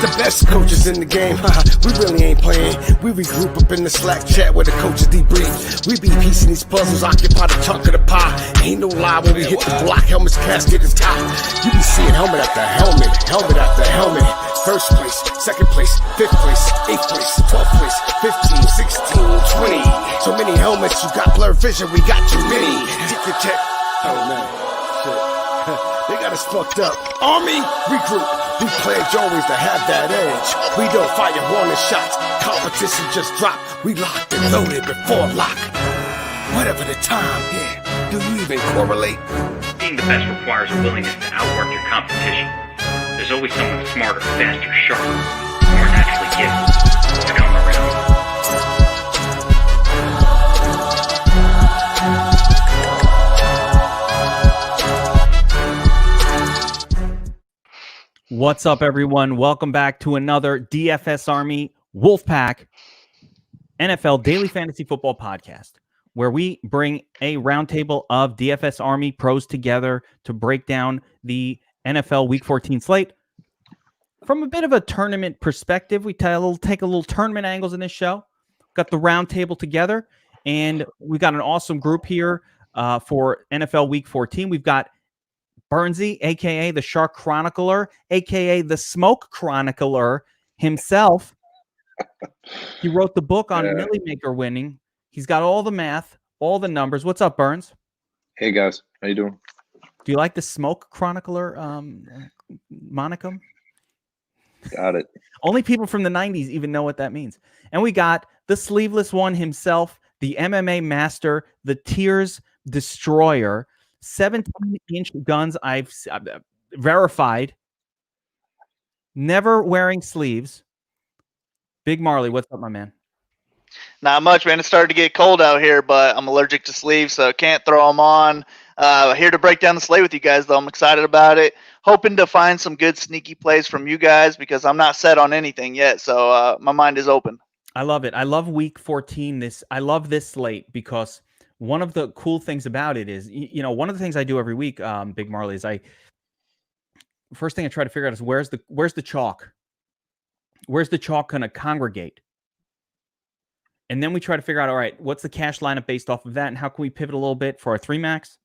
The best coaches in the game, we really ain't playing. We regroup up in the Slack chat where the coaches debrief. We be piecing these puzzles, occupy the chunk of the pie. Ain't no lie when we hit the block, helmet's casket is top. You be seeing helmet after helmet, helmet after helmet. First place, second place, fifth place, eighth place, 12th place, 15, 16, 20. So many helmets, you got blurred vision, we got too many. Get your check. Oh man, shit. They got us fucked up. Army, regroup. We pledge always to have that edge. We don't fire warning shots. Competition just dropped. We locked and loaded before lock. Whatever the time, yeah. Do you even correlate? Being the best requires a willingness to outwork your competition. There's always someone smarter, faster, sharper, more naturally gifted to come around. What's up, everyone? Welcome back to another DFS Army WolfPack NFL Daily Fantasy Football Podcast, where we bring a roundtable of DFS Army pros together to break down the NFL Week 14 slate. From a bit of a tournament perspective, we take a little tournament angles in this show. Got the roundtable together, and we got an awesome group here for NFL Week 14. We've got Burnsy, a.k.a. the Shark Chronicler, a.k.a. the Smoke Chronicler himself. He wrote the book on Millie Maker winning. He's got all the math, all the numbers. What's up, Burns? Hey, guys. How you doing? Do you like the Smoke Chronicler monicum? Got it. Only people from the 90s even know what that means. And we got the sleeveless one himself, the MMA master, the Tears Destroyer, 17-inch guns I've verified, never wearing sleeves. Big Marley, what's up, my man? Not much, man. It's starting to get cold out here, but I'm allergic to sleeves, so can't throw them on. Here to break down the slate with you guys, though. I'm excited about it. Hoping to find some good sneaky plays from you guys because I'm not set on anything yet, so my mind is open. I love it. I love Week 14. I love this slate because one of the cool things about it is, one of the things I do every week, Big Marley, is first thing I try to figure out is where's the chalk? Where's the chalk going to congregate? And then we try to figure out, all right, what's the cash lineup based off of that, and how can we pivot a little bit for our 3-max?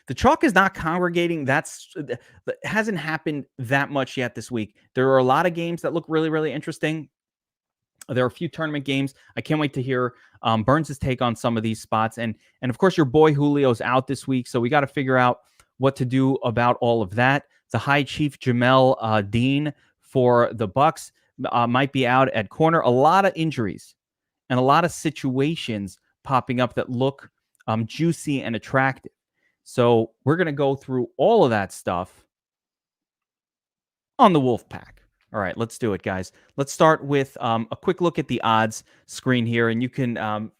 The chalk is not congregating. That hasn't happened that much yet this week. There are a lot of games that look really, really interesting. There are a few tournament games. I can't wait to hear Burns' take on some of these spots. And of course, your boy Julio's out this week, so we got to figure out what to do about all of that. The High Chief Jamel Dean for the Bucs might be out at corner. A lot of injuries and a lot of situations popping up that look juicy and attractive. So we're going to go through all of that stuff on the WolfPack. All right, let's do it, guys. Let's start with a quick look at the odds screen here, and you can kind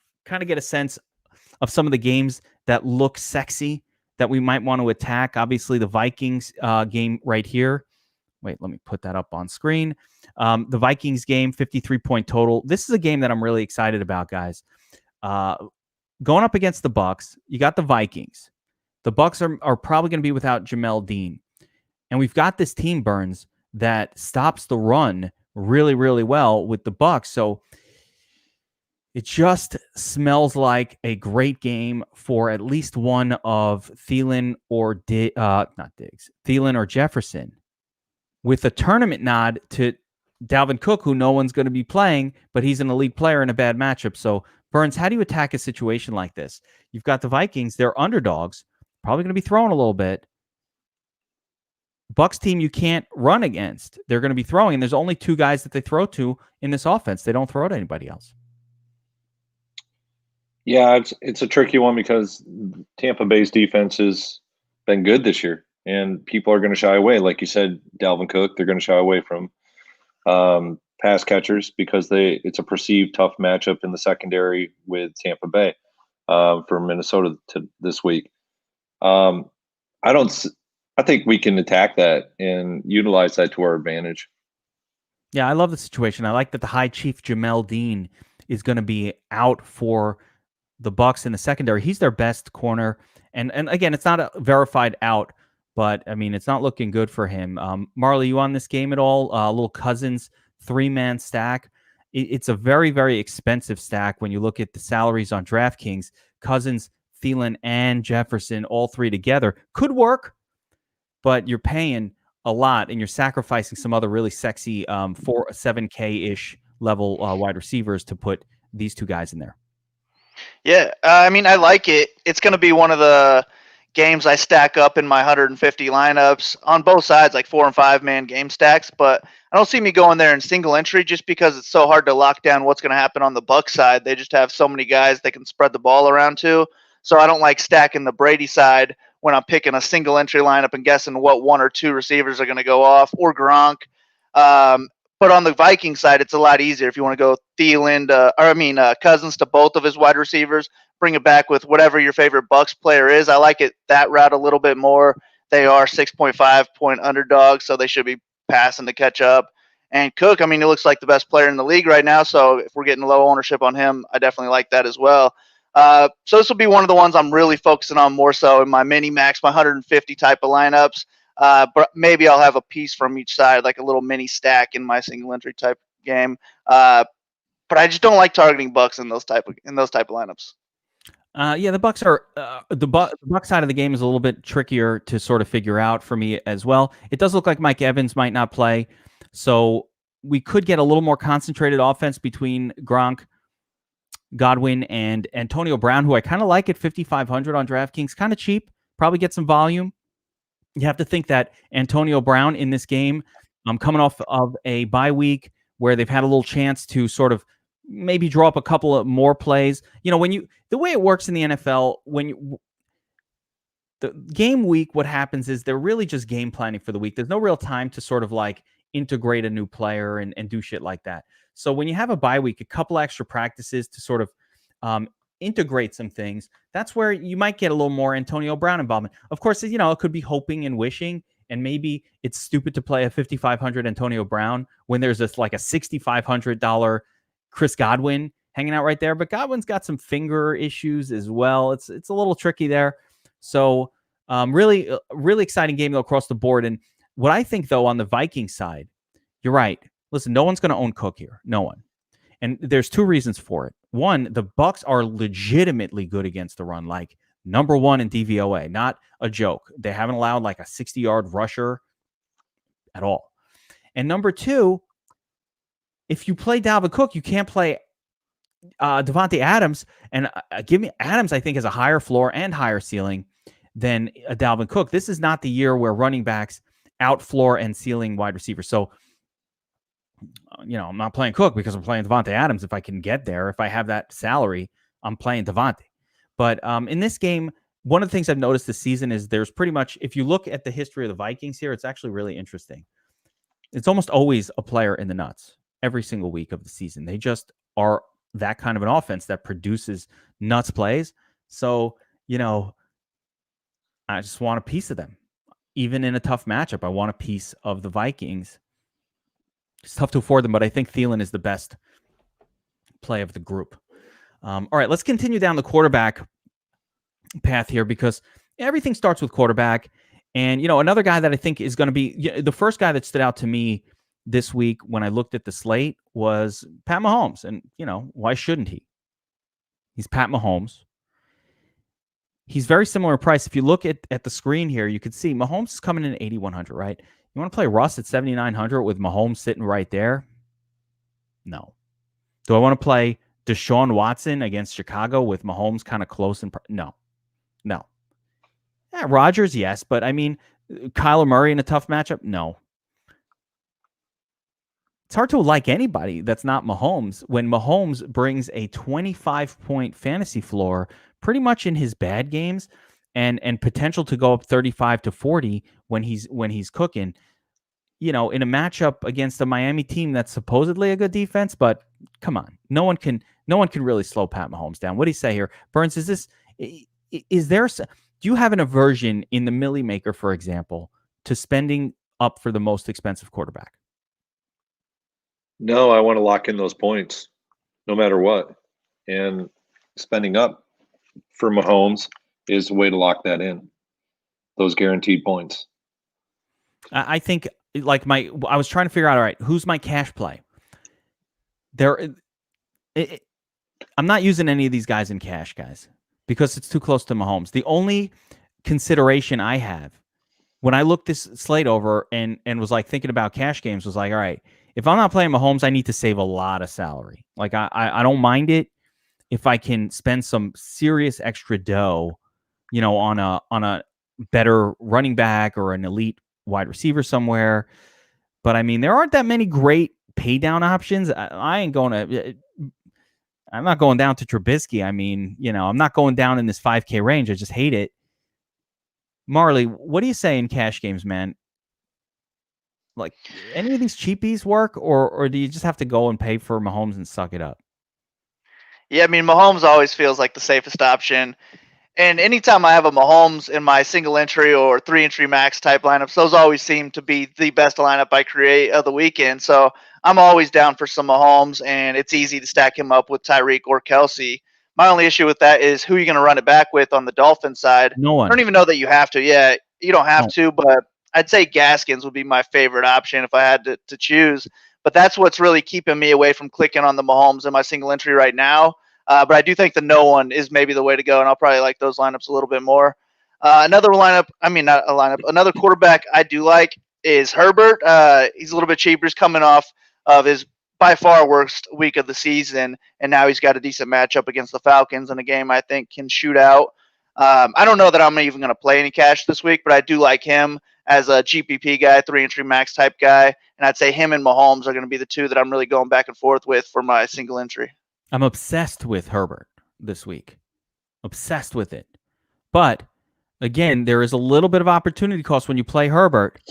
of get a sense of some of the games that look sexy that we might want to attack. Obviously, the Vikings game right here. Wait, let me put that up on screen. The Vikings game, 53-point total. This is a game that I'm really excited about, guys. Going up against the Bucs, you got the Vikings. The Bucs are probably going to be without Jamel Dean. And we've got this team, Burns, that stops the run really, really well with the Bucs. So it just smells like a great game for at least one of Thielen or Thielen or Jefferson, with a tournament nod to Dalvin Cook, who no one's going to be playing, but he's an elite player in a bad matchup. So Burns, how do you attack a situation like this? You've got the Vikings, they're underdogs, probably going to be throwing a little bit. Bucs team you can't run against. They're going to be throwing. There's only two guys that they throw to in this offense. They don't throw to anybody else. Yeah, it's a tricky one because Tampa Bay's defense has been good this year, and people are going to shy away. Like you said, Dalvin Cook, they're going to shy away from pass catchers because it's a perceived tough matchup in the secondary with Tampa Bay for Minnesota this week. I think we can attack that and utilize that to our advantage. Yeah, I love the situation. I like that the High Chief Jamel Dean is going to be out for the Bucs in the secondary. He's their best corner. And again, it's not a verified out, but I mean, it's not looking good for him. Marley, you on this game at all? A little Cousins 3-man stack. It's a very, very expensive stack when you look at the salaries on DraftKings. Cousins, Thielen, and Jefferson, all three together, could work, but you're paying a lot and you're sacrificing some other really sexy 7K-ish level wide receivers to put these two guys in there. Yeah, I mean, I like it. It's going to be one of the games I stack up in my 150 lineups on both sides, like 4 and 5 man game stacks. But I don't see me going there in single entry just because it's so hard to lock down what's going to happen on the Bucs side. They just have so many guys they can spread the ball around to. So I don't like stacking the Brady side when I'm picking a single entry lineup and guessing what 1 or 2 receivers are going to go off, or Gronk. But on the Viking side, it's a lot easier if you want to go Thielen Cousins to both of his wide receivers, bring it back with whatever your favorite Bucs player is. I like it that route a little bit more. They are 6.5 point underdogs, so they should be passing to catch up. And Cook, I mean, he looks like the best player in the league right now, so if we're getting low ownership on him, I definitely like that as well. So this will be one of the ones I'm really focusing on more so in my mini max, my 150 type of lineups. But maybe I'll have a piece from each side, like a little mini stack in my single entry type game. But I just don't like targeting Bucs in those type of lineups. Yeah, the Bucs are the Bucs side of the game is a little bit trickier to sort of figure out for me as well. It does look like Mike Evans might not play, so we could get a little more concentrated offense between Gronk, Godwin, and Antonio Brown, who I kind of like at 5,500 on DraftKings. Kind of cheap, probably get some volume. You have to think that Antonio Brown in this game, coming off of a bye week where they've had a little chance to sort of maybe draw up a couple of more plays. You know, the way it works in the NFL, the game week, what happens is they're really just game planning for the week. There's no real time to sort of like integrate a new player and do shit like that. So when you have a bye week, a couple extra practices to sort of integrate some things, that's where you might get a little more Antonio Brown involvement. Of course, you know, it could be hoping and wishing, and maybe it's stupid to play a 5,500 Antonio Brown when there's this like a $6,500 Chris Godwin hanging out right there. But Godwin's got some finger issues as well. It's a little tricky there. So really exciting game though across the board. And what I think though on the Vikings side, you're right. Listen, no one's going to own Cook here. No one. And there's 2 reasons for it. One, the Bucs are legitimately good against the run, like number 1 in DVOA, not a joke. They haven't allowed like a 60-yard rusher at all. And number 2, if you play Dalvin Cook, you can't play Devontae Adams. And give me Adams, I think, has a higher floor and higher ceiling than a Dalvin Cook. This is not the year where running backs out floor and ceiling wide receivers. So, you know, I'm not playing Cook because I'm playing Devontae Adams. If I can get there, if I have that salary, I'm playing Devontae. But in this game, one of the things I've noticed this season is there's pretty much, if you look at the history of the Vikings here, it's actually really interesting. It's almost always a player in the nuts every single week of the season. They just are that kind of an offense that produces nuts plays. So, you know, I just want a piece of them. Even in a tough matchup, I want a piece of the Vikings. It's tough to afford them, but I think Thielen is the best play of the group. All right, let's continue down the quarterback path here because everything starts with quarterback. And, you know, another guy that I think is going to be the first guy that stood out to me this week when I looked at the slate was Pat Mahomes. And, you know, why shouldn't he? He's Pat Mahomes. He's very similar in price. If you look at the screen here, you can see Mahomes is coming in at 8,100, right? You want to play Russ at 7,900 with Mahomes sitting right there? No. Do I want to play Deshaun Watson against Chicago with Mahomes kind of close? No. Yeah, Rodgers, yes. But, I mean, Kyler Murray in a tough matchup? No. It's hard to like anybody that's not Mahomes when Mahomes brings a 25-point fantasy floor pretty much in his bad games and potential to go up 35 to 40 when he's cooking, you know, in a matchup against a Miami team that's supposedly a good defense, but come on, no one can really slow Pat Mahomes down. What do you say here? Burns, do you have an aversion in the Millie Maker, for example, to spending up for the most expensive quarterback? No, I want to lock in those points no matter what. And spending up for Mahomes is a way to lock that in, those guaranteed points. I think like I was trying to figure out, all right, who's my cash play? I'm not using any of these guys in cash, guys, because it's too close to Mahomes. The only consideration I have when I looked this slate over and was like thinking about cash games was like, all right, if I'm not playing Mahomes, I need to save a lot of salary. Like I don't mind it if I can spend some serious extra dough, on a better running back or an elite wide receiver somewhere. But I mean, there aren't that many great pay down options. I'm not going down to Trubisky. I mean, I'm not going down in this 5K range. I just hate it. Marley, what do you say in cash games, man? Like, any of these cheapies work, or do you just have to go and pay for Mahomes and suck it up? Yeah, I mean, Mahomes always feels like the safest option. And anytime I have a Mahomes in my single entry or 3-entry max type lineups, those always seem to be the best lineup I create of the weekend. So I'm always down for some Mahomes, and it's easy to stack him up with Tyreek or Kelsey. My only issue with that is who you're going to run it back with on the Dolphins side. No one. I don't even know that you have to. Yeah, you don't have to, but I'd say Gaskins would be my favorite option if I had to choose. But that's what's really keeping me away from clicking on the Mahomes in my single entry right now. But I do think the no one is maybe the way to go, and I'll probably like those lineups a little bit more. Another quarterback I do like is Herbert. He's a little bit cheaper. He's coming off of his by far worst week of the season, and now he's got a decent matchup against the Falcons in a game I think can shoot out. I don't know that I'm even going to play any cash this week, but I do like him as a GPP guy, 3-entry max type guy, and I'd say him and Mahomes are going to be the two that I'm really going back and forth with for my single entry. I'm obsessed with Herbert this week. Obsessed with it. But, again, there is a little bit of opportunity cost when you play Herbert.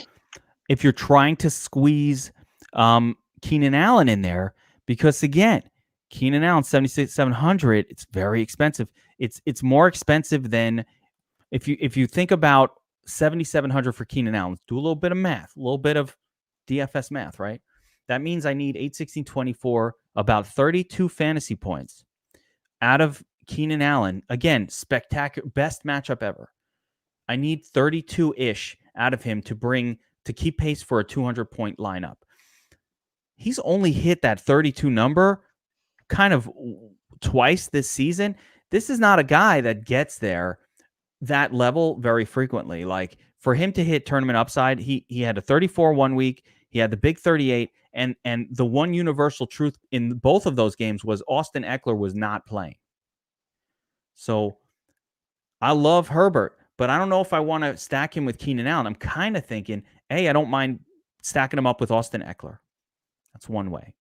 If you're trying to squeeze Keenan Allen in there, because, again, Keenan Allen, 7,700, it's very expensive. It's more expensive than, if you think about 7,700 for Keenan Allen, do a little bit of math, a little bit of DFS math, right? That means I need 8, 16, 24, about 32 fantasy points out of Keenan Allen. Again, spectacular, best matchup ever. I need 32-ish out of him to keep pace for a 200-point lineup. He's only hit that 32 number kind of twice this season. This is not a guy that gets there that level very frequently. Like, for him to hit tournament upside, he had a 34 one week. He had the big 38, and the one universal truth in both of those games was Austin Eckler was not playing. So I love Herbert, but I don't know if I want to stack him with Keenan Allen. I'm kind of thinking, A, I don't mind stacking him up with Austin Eckler. That's one way.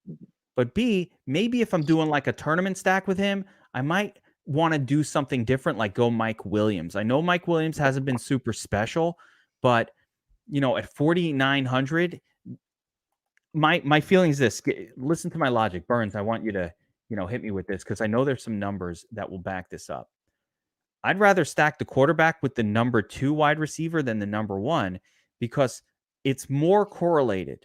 But B, maybe if I'm doing like a tournament stack with him, I might want to do something different, like go Mike Williams. I know Mike Williams hasn't been super special, but at 4,900, my feeling is this. Listen to my logic, Burns. I want you to, hit me with this, because I know there's some numbers that will back this up. I'd rather stack the quarterback with the number 2 wide receiver than the number 1, because it's more correlated.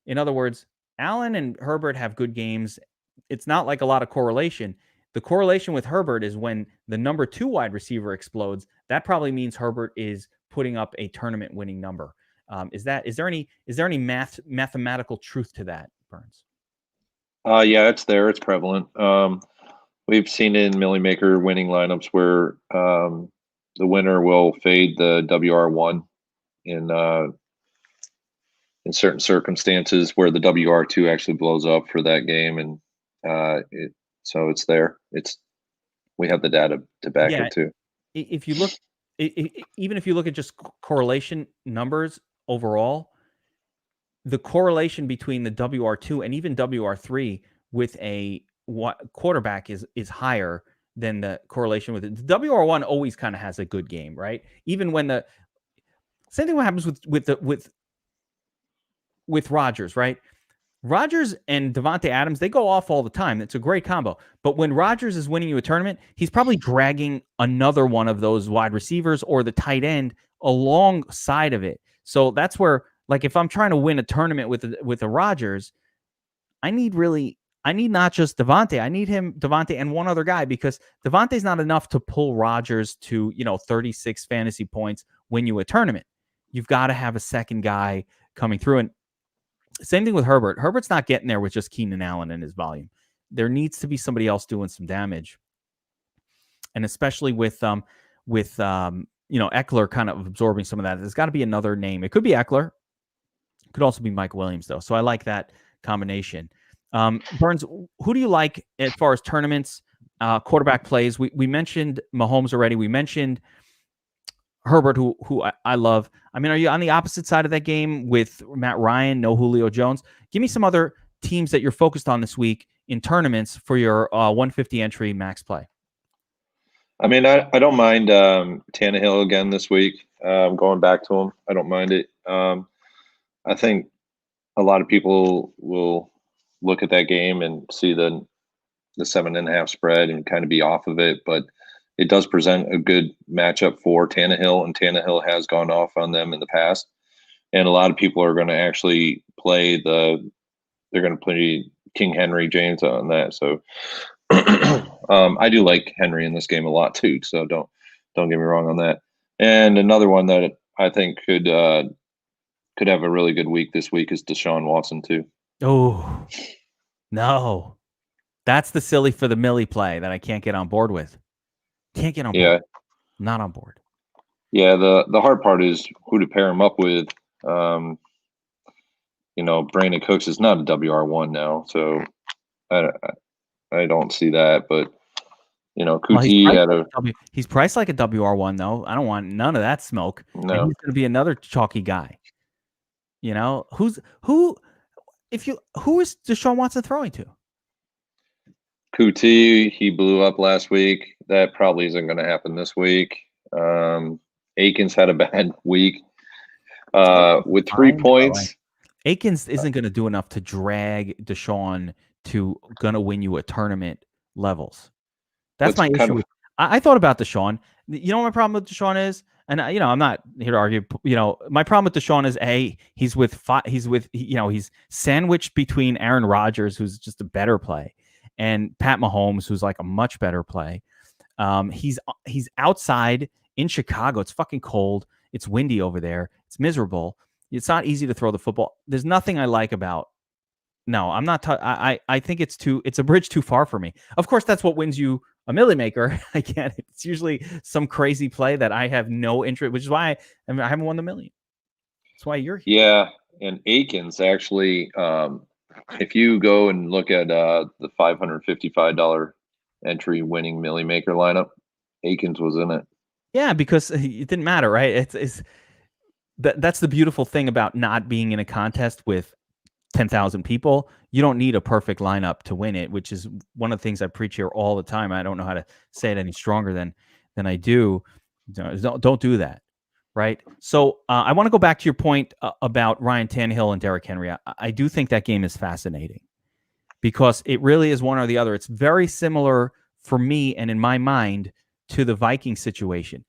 In other words, Allen and Herbert have good games. It's not like a lot of correlation. The correlation with Herbert is when the number 2 wide receiver explodes. That probably means Herbert is putting up a tournament winning number. Is there any mathematical truth to that, Burns? Yeah, it's there. It's prevalent. We've seen in Millie Maker winning lineups where the winner will fade the WR1 in certain circumstances where the WR2 actually blows up for that game, and so it's there. We have the data to back it too. If you look, even if you look at just correlation numbers overall, the correlation between the WR2 and even WR3 with a quarterback is higher than the correlation with it. The WR1 always kind of has a good game, right? Even when the same thing happens with Rodgers, right? Rodgers and Devontae Adams, they go off all the time. It's a great combo. But when Rodgers is winning you a tournament, he's probably dragging another one of those wide receivers or the tight end alongside of it. So that's where, like, if I'm trying to win a tournament with a Rodgers, I need not just Devontae. I need Devontae, and one other guy, because Devontae's not enough to pull Rodgers to 36 fantasy points, win you a tournament. you've got to have a second guy coming through. And same thing with Herbert. Herbert's not getting there with just Keenan Allen and his volume. There needs to be somebody else doing some damage. And especially with Eckler kind of absorbing some of that, there's got to be another name. It could be Eckler. It could also be Mike Williams, though. So I like that combination. Burns, who do you like as far as tournaments, quarterback plays? We mentioned Mahomes already. We mentioned Herbert, who I love. I mean, are you on the opposite side of that game with Matt Ryan, no Julio Jones? Give me some other teams that you're focused on this week in tournaments for your 150 entry max play. I mean, I don't mind Tannehill again this week. Going back to him, I don't mind it. I think a lot of people will look at that game and see the 7.5 spread and kind of be off of it, but it does present a good matchup for Tannehill, and Tannehill has gone off on them in the past. And a lot of people are going to actually play they're going to play King Henry James on that. So I do like Henry in this game a lot too. So don't get me wrong on that. And another one that I think could have a really good week this week is Deshaun Watson too. Oh, no. That's the silly for the Millie play that I can't get on board with. Can't get on board. Yeah. Not on board. Yeah, the hard part is who to pair him up with. Brandon Cooks is not a WR1 now, so I don't see that. But Kuti he's priced like a WR1 though. I don't want none of that smoke. No, and he's going to be another chalky guy. Who is Deshaun Watson throwing to? Kuti, he blew up last week. That probably isn't going to happen this week. Akins had a bad week with 3 points. Akins isn't going to do enough to drag Deshaun to going to win you a tournament levels. That's my issue. I thought about Deshaun. You know what my problem with Deshaun is? And I'm not here to argue. My problem with Deshaun is he's sandwiched between Aaron Rodgers, who's just a better play, and Pat Mahomes, who's like a much better play. He's outside in Chicago. It's fucking cold. It's windy over there. It's miserable. It's not easy to throw the football. There's nothing I like about. No, I'm not. I think it's a bridge too far for me. Of course, that's what wins you a Millie Maker. I get it. It's usually some crazy play that I have no interest, which is why I haven't won the million. That's why you're here. Yeah, and Akins actually. If you go and look at the $555 entry winning Millie Maker lineup, Akins was in it. Yeah, because it didn't matter, right? That's the beautiful thing about not being in a contest with 10,000 people. You don't need a perfect lineup to win it, which is one of the things I preach here all the time. I don't know how to say it any stronger than I do. Don't do that, right? So I want to go back to your point about Ryan Tannehill and Derrick Henry. I do think that game is fascinating because it really is one or the other. It's very similar for me and in my mind to the Vikings situation.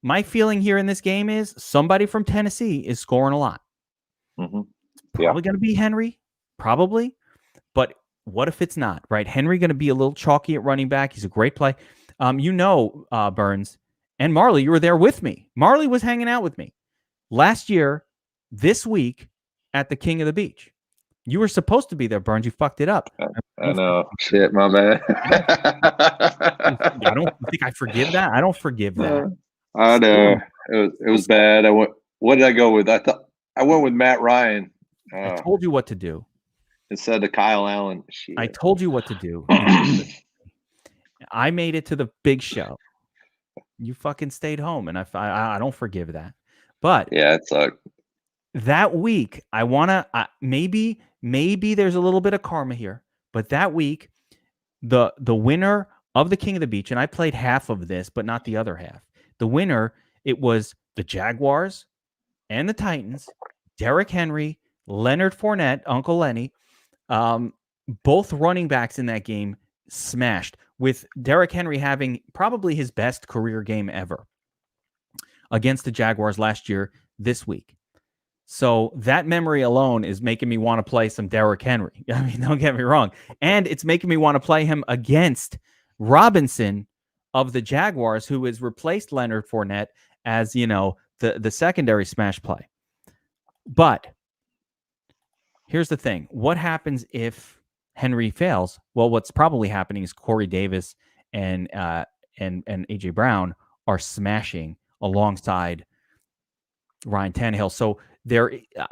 My feeling here in this game is somebody from Tennessee is scoring a lot. Mm-hmm. Probably going to be Henry, probably. But what if it's not, right? Henry going to be a little chalky at running back. He's a great play. Burns and Marley, you were there with me. Marley was hanging out with me last year, this week at the King of the Beach. You were supposed to be there, Burns. You fucked it up. I know. Shit, my bad. I don't think I forgive that. I don't forgive that. I know. It was bad. What did I go with? I went with Matt Ryan. I told you what to do. Instead of Kyle Allen. Shit. I told you what to do. I made it to the big show. You fucking stayed home, and I don't forgive that. But yeah, it sucked. That week, I want to maybe there's a little bit of karma here, but that week, the winner of the King of the Beach, and I played half of this, but not the other half. The winner, it was the Jaguars and the Titans, Derrick Henry, Leonard Fournette, Uncle Lenny, both running backs in that game smashed, with Derrick Henry having probably his best career game ever against the Jaguars last year this week. So that memory alone is making me want to play some Derrick Henry. I mean, don't get me wrong. And it's making me want to play him against Robinson of the Jaguars, who has replaced Leonard Fournette as, the secondary smash play. But here's the thing. What happens if Henry fails? Well, what's probably happening is Corey Davis and AJ Brown are smashing alongside Ryan Tannehill. So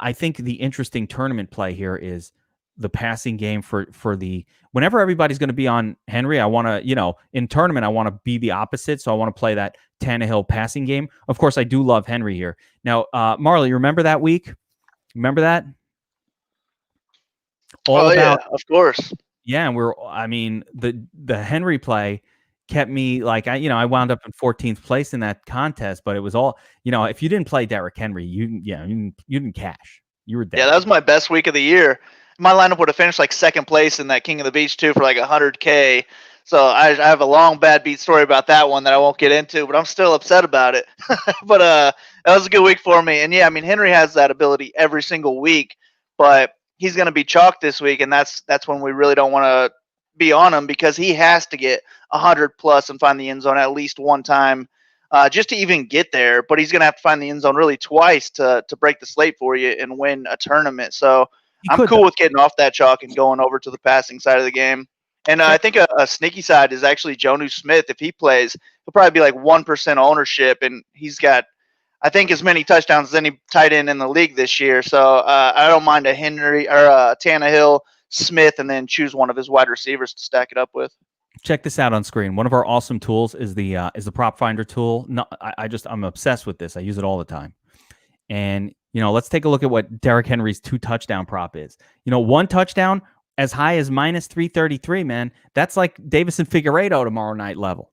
I think the interesting tournament play here is the passing game for the whenever everybody's going to be on Henry. I want to, in tournament, I want to be the opposite. So I want to play that Tannehill passing game. Of course, I do love Henry here. Now, Marley, you remember that week? Remember that? Yeah, of course. Yeah, and the Henry play kept me like I wound up in 14th place in that contest, but it was all, if you didn't play Derrick Henry, you didn't cash. You were dead. Yeah, that was my best week of the year. My lineup would have finished like second place in that King of the Beach too for like 100K. So I have a long bad beat story about that one that I won't get into, but I'm still upset about it. But that was a good week for me. And yeah, I mean, Henry has that ability every single week, but he's going to be chalked this week, and that's when we really don't want to be on him, because he has to get 100 plus and find the end zone at least one time just to even get there. But he's going to have to find the end zone really twice to break the slate for you and win a tournament. So I'm cool with getting off that chalk and going over to the passing side of the game. And I think a sneaky side is actually Jonnu Smith. If he plays, he'll probably be like 1% ownership, and he's got, I think, as many touchdowns as any tight end in the league this year. So I don't mind a Henry or a Tannehill, Smith, and then choose one of his wide receivers to stack it up with. Check this out on screen. One of our awesome tools is the prop finder tool. No, I'm obsessed with this. I use it all the time. And let's take a look at what Derrick Henry's 2 touchdown prop is. 1 touchdown as high as minus 333. Man, that's like Davis and Figueiredo tomorrow night level.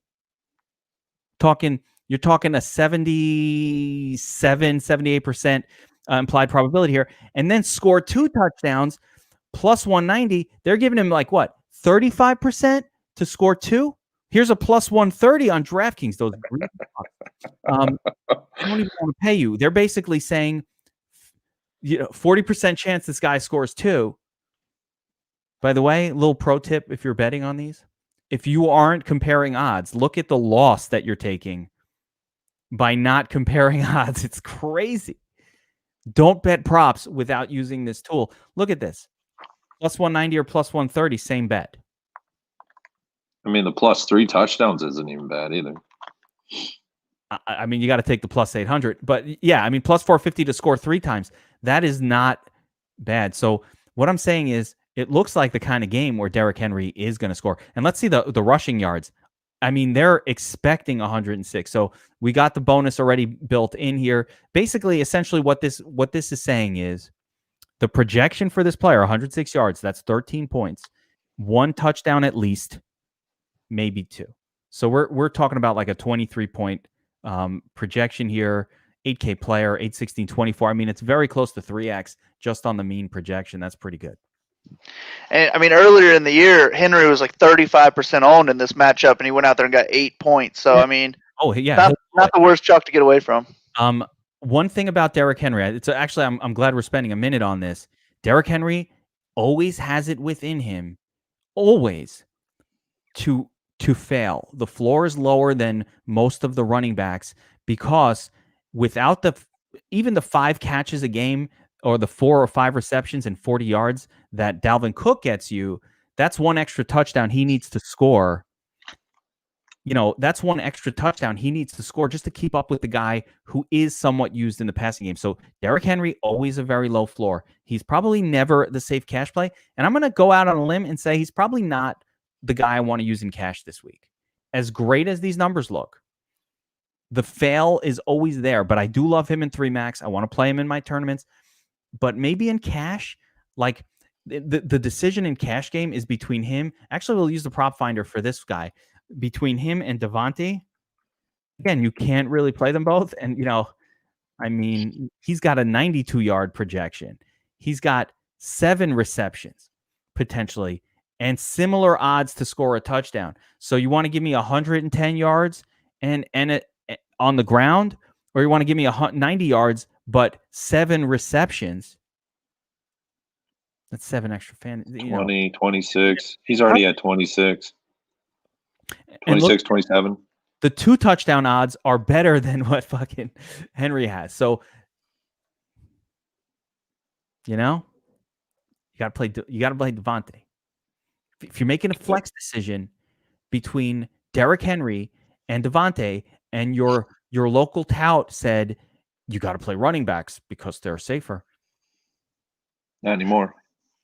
You're talking a 77, 78% implied probability here, and then score 2 touchdowns plus 190. They're giving him like what, 35% to score 2? Here's a plus 130 on DraftKings. Those I don't even want to pay you. They're basically saying 40% chance this guy scores 2. By the way, little pro tip if you're betting on these. If you aren't comparing odds, look at the loss that you're taking by not comparing odds. It's crazy. Don't bet props without using this tool. Look at this. Plus 190 or plus 130, same bet. I mean, the plus 3 touchdowns isn't even bad either. I mean, you got to take the plus 800. But yeah, I mean, plus 450 to score 3 times. That is not bad. So what I'm saying is, it looks like the kind of game where Derrick Henry is going to score. And let's see the rushing yards. I mean, they're expecting 106. So we got the bonus already built in here. Basically, essentially what this is saying is the projection for this player, 106 yards, that's 13 points, 1 touchdown at least, maybe 2. So we're talking about like a 23-point projection here, 8K player, 816, 24. I mean, it's very close to 3X just on the mean projection. That's pretty good. And I mean, earlier in the year, Henry was like 35% owned in this matchup, and he went out there and got 8 points. So, I mean, not the worst chalk to get away from. One thing about Derrick Henry, it's actually, I'm glad we're spending a minute on this. Derrick Henry always has it within him, always, to fail. The floor is lower than most of the running backs, because without even the 5 catches a game, or the 4 or 5 receptions and 40 yards that Dalvin Cook gets you, that's 1 extra touchdown he needs to score. That's 1 extra touchdown he needs to score just to keep up with the guy who is somewhat used in the passing game. So Derrick Henry, always a very low floor. He's probably never the safe cash play. And I'm going to go out on a limb and say he's probably not the guy I want to use in cash this week. As great as these numbers look, the fail is always there, but I do love him in 3 max. I want to play him in my tournaments. But maybe in cash, like the decision in cash game is between him. Actually, we'll use the prop finder for this guy. Between him and Devontae. Again, you can't really play them both. And, I mean, he's got a 92-yard projection. He's got 7 receptions, potentially, and similar odds to score a touchdown. So you want to give me 110 yards and on the ground, or you want to give me 90 yards but 7 receptions? That's 7 extra fan. 26. He's already at 26. 26, 27. the 2 touchdown odds are better than what fucking Henry has. So, you got to play Devontae. If you're making a flex decision between Derrick Henry and Devontae, and your local tout said you got to play running backs because they're safer. Not anymore.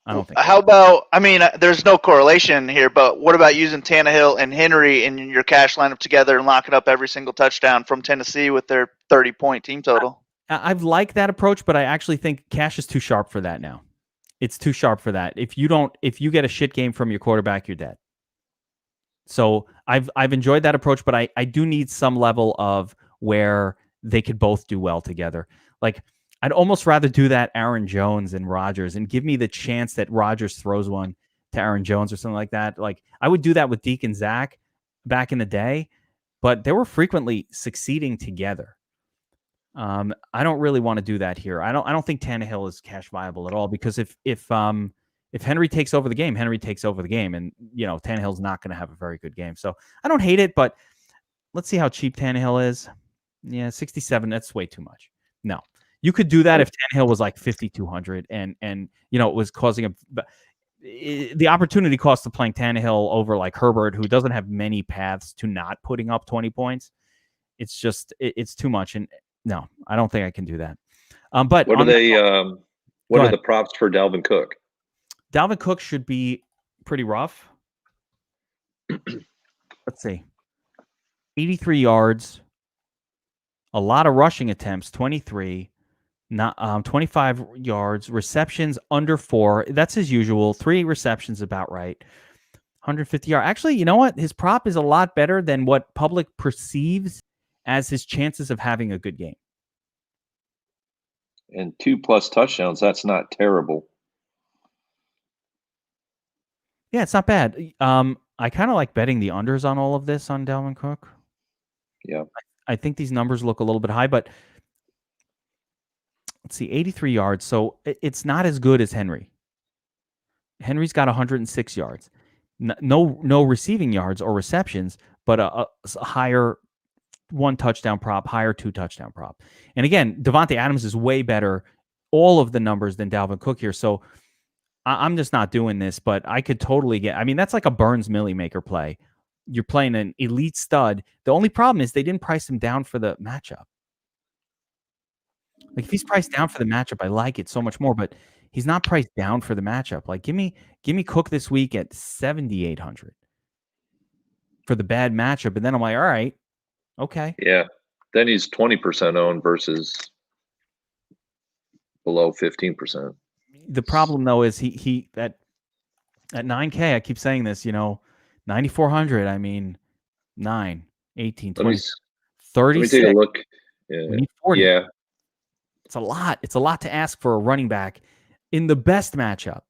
I don't think. How about? I mean, there's no correlation here, but what about using Tannehill and Henry in your cash lineup together and locking up every single touchdown from Tennessee with their 30-point team total? I've liked that approach, but I actually think cash is too sharp for that now. It's too sharp for that. If you get a shit game from your quarterback, you're dead. So I've enjoyed that approach, but I do need some level of where they could both do well together. Like, I'd almost rather do that Aaron Jones and Rodgers and give me the chance that Rodgers throws one to Aaron Jones or something like that. Like, I would do that with Deke and Zach back in the day, but they were frequently succeeding together. I don't really want to do that here. I don't think Tannehill is cash viable at all, because if Henry takes over the game, Henry takes over the game, and Tannehill's not going to have a very good game. So I don't hate it, but let's see how cheap Tannehill is. Yeah, 67. That's way too much. No, you could do that if Tannehill was like 5,200, and it was causing the opportunity cost of playing Tannehill over like Herbert, who doesn't have many paths to not putting up 20 points. It's just it's too much, and no, I don't think I can do that. But what are they? What are the props for Dalvin Cook? Dalvin Cook should be pretty rough. Let's see. 83 yards. A lot of rushing attempts, 23. 25 yards. Receptions under 4. That's his usual. 3 receptions about right. 150 yards. Actually, you know what? His prop is a lot better than what public perceives as his chances of having a good game. And 2+ touchdowns. That's not terrible. Yeah, it's not bad. I kind of like betting the unders on all of this on Dalvin Cook. Yeah. I think these numbers look a little bit high, but let's see, 83 yards. So it's not as good as Henry. Henry's got 106 yards. No receiving yards or receptions, but a higher 1 touchdown prop, higher 2 touchdown prop. And again, Devontae Adams is way better, all of the numbers, than Dalvin Cook here. So I'm just not doing this, but I could totally get. I mean, that's like a Burns Millie Maker play. You're playing an elite stud. The only problem is they didn't price him down for the matchup. Like, if he's priced down for the matchup, I like it so much more, but he's not priced down for the matchup. Like, give me Cook this week at 7,800 for the bad matchup, and then I'm like, all right, okay. Yeah. Then he's 20% owned versus below 15%. The problem though is he at 9K, I keep saying this, 9,400. I mean, 9, 18, 20, 36. Let me take a look. We need 40. Yeah. It's a lot. It's a lot to ask for a running back in the best matchup.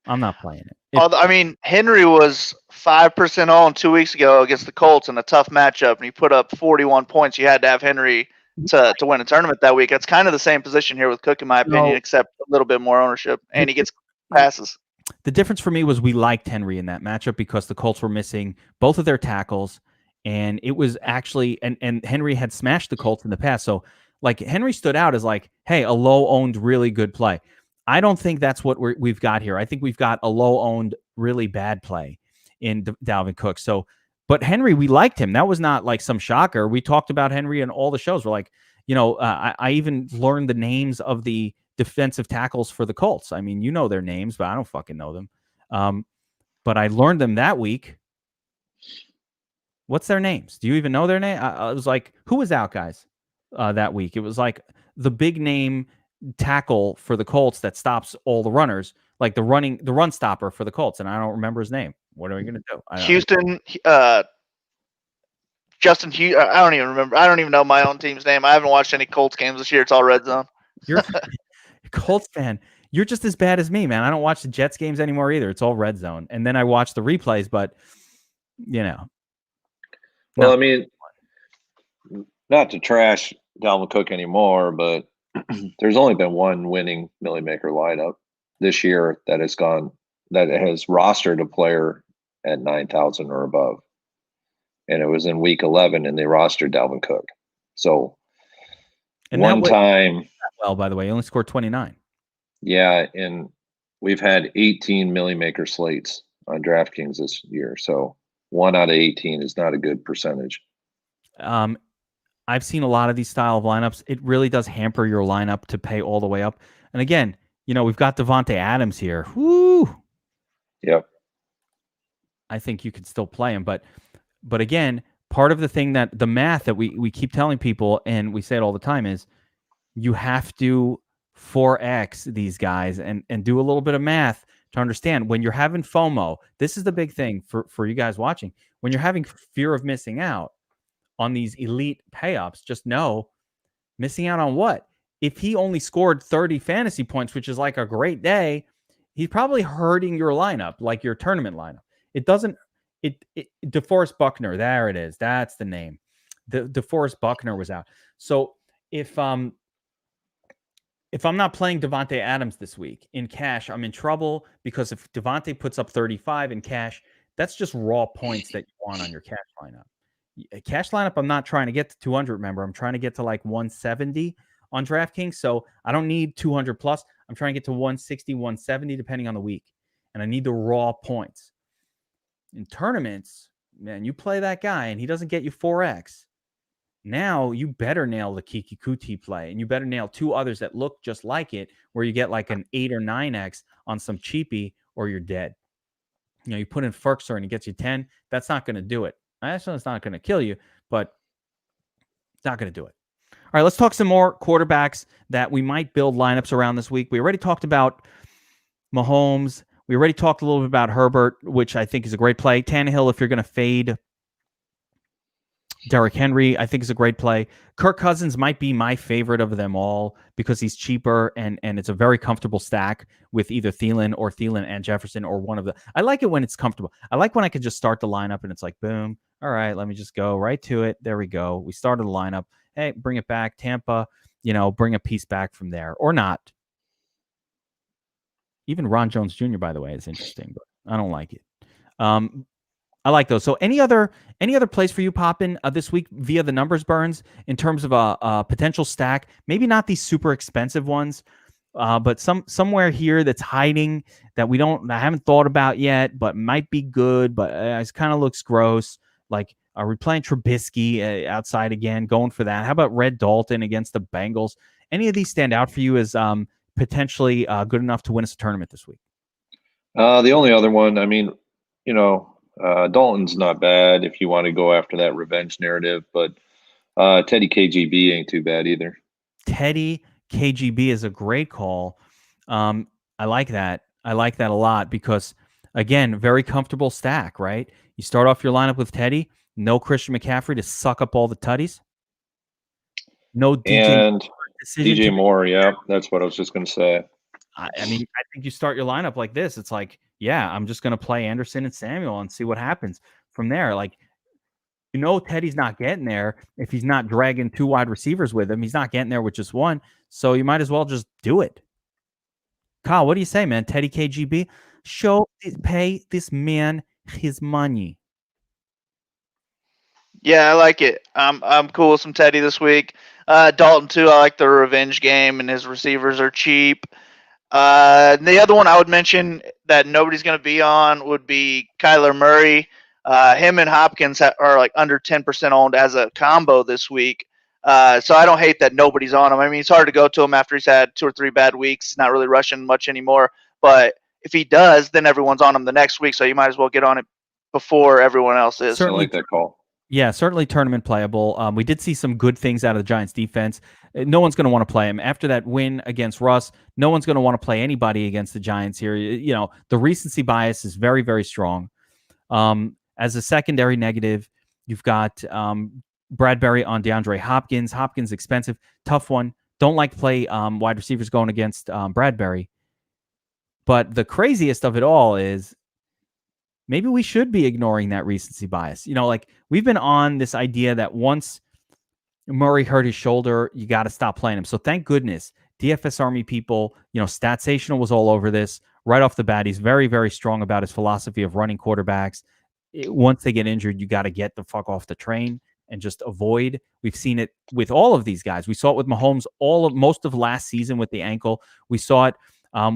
I'm not playing it. I mean, Henry was 5% owned 2 weeks ago against the Colts in a tough matchup, and he put up 41 points. You had to have Henry to win a tournament that week. It's kind of the same position here with Cook, in my opinion, except a little bit more ownership, and he gets passes. The difference for me was we liked Henry in that matchup because the Colts were missing both of their tackles, and it was actually and Henry had smashed the Colts in the past. So, like, Henry stood out as like, hey, a low-owned, really good play. I don't think that's what we've got here. I think we've got a low-owned, really bad play in Dalvin Cook. So, but Henry, we liked him. That was not like some shocker. We talked about Henry in all the shows. We're like, I even learned the names of the defensive tackles for the Colts. I mean, their names, but I don't fucking know them. But I learned them that week. What's their names? Do you even know their name? I was like, who was out, guys, that week? It was like the big name tackle for the Colts that stops all the runners, like the run stopper for the Colts, and I don't remember his name. What are we gonna do? Houston, Justin Hughes. I don't even remember. I don't even know my own team's name. I haven't watched any Colts games this year. It's all red zone. You're a Colts fan. You're just as bad as me, man. I don't watch the Jets games anymore either. It's all red zone, and then I watch the replays. But well, I mean, not to trash Dalvin Cook anymore, but there's only been one winning Millie Maker lineup this year that has rostered a player at 9,000 or above. and it was in week 11, and they rostered Dalvin Cook. So And one that time, well, by the way, he only scored 29. yeah, and we've had 18 Millie Maker slates on DraftKings this year. So 1 out of 18 is not a good percentage. I've seen a lot of these style of lineups. It really does hamper your lineup to pay all the way up. And again, we've got Devontae Adams here. Woo! Yep. I think you could still play him, but again, part of the thing that the math that we keep telling people, and we say it all the time, is you have to 4x these guys and do a little bit of math to understand when you're having FOMO. This is the big thing for you guys watching. When you're having fear of missing out on these elite pay-ups, just know, missing out on what? If he only scored 30 fantasy points, which is like a great day, he's probably hurting your lineup, like your tournament lineup. It doesn't. DeForest Buckner, there it is. That's the name. DeForest Buckner was out. So if I'm not playing Devontae Adams this week in cash, I'm in trouble, because if Devontae puts up 35 in cash, that's just raw points that you want on your cash lineup. A cash lineup, I'm not trying to get to 200. Remember, I'm trying to get to like 170 on DraftKings. So I don't need 200 plus. I'm trying to get to 160, 170, depending on the week. And I need the raw points. In tournaments, man, you play that guy and he doesn't get you 4x. Now you better nail the Kiki Kuti play, and you better nail 2 others that look just like it, where you get like an 8 or 9x on some cheapie, or you're dead. You put in Ferkser and he gets you 10. That's not going to do it. Actually, it's not going to kill you, but it's not going to do it. All right, let's talk some more quarterbacks that we might build lineups around this week. We already talked about Mahomes. We already talked a little bit about Herbert, which I think is a great play. Tannehill, if you're going to fade Derrick Henry, I think is a great play. Kirk Cousins might be my favorite of them all, because he's cheaper and it's a very comfortable stack with either Thielen and Jefferson, or one of the. I like it when it's comfortable. I like when I could just start the lineup and it's like, boom. All right, let me just go right to it. There we go. We started the lineup. Hey, bring it back. Tampa, bring a piece back from there, or not. Even Ron Jones Jr., by the way, is interesting, but I don't like it. I like those. So any other place for you popping this week via the numbers, Burns, in terms of a potential stack? Maybe not these super expensive ones, but somewhere here that's hiding that I haven't thought about yet, but might be good, but it kind of looks gross. Like, are we playing Trubisky outside again, going for that? How about Red Dalton against the Bengals? Any of these stand out for you as potentially good enough to win us a tournament this week? The only other one, Dalton's not bad if you want to go after that revenge narrative, but Teddy KGB ain't too bad either. Teddy KGB is a great call. I like that. I like that a lot, because, again, very comfortable stack, right? You start off your lineup with Teddy, no Christian McCaffrey to suck up all the tutties. No DJ Moore, yeah, that's what I was just going to say. I think you start your lineup like this. It's like, yeah, I'm just going to play Anderson and Samuel and see what happens from there. Like, Teddy's not getting there if he's not dragging 2 wide receivers with him. He's not getting there with just one. So you might as well just do it. Kyle, what do you say, man? Teddy KGB, pay this man his money. Yeah, I like it. I'm cool with some Teddy this week. Dalton too. I like the revenge game, and his receivers are cheap. The other one I would mention that nobody's going to be on would be Kyler Murray. Him and Hopkins are like under 10% owned as a combo this week. So I don't hate that nobody's on him. I mean, it's hard to go to him after he's had 2 or 3 bad weeks. He's not really rushing much anymore. But if he does, then everyone's on him the next week. So you might as well get on it before everyone else is. Certainly, I like that call. Yeah, certainly tournament playable. We did see some good things out of the Giants defense. No one's going to want to play him. After that win against Russ, no one's going to want to play anybody against the Giants here. The recency bias is very, very strong. As a secondary negative, you've got Bradbury on DeAndre Hopkins. Hopkins expensive, tough one. Don't like to play wide receivers going against Bradbury. But the craziest of it all is maybe we should be ignoring that recency bias. We've been on this idea that once Murray hurt his shoulder, you got to stop playing him. So thank goodness DFS Army people, Statsational was all over this right off the bat. He's very, very strong about his philosophy of running quarterbacks. once they get injured, you got to get the fuck off the train and just avoid. We've seen it with all of these guys. We saw it with Mahomes most of last season with the ankle. We saw it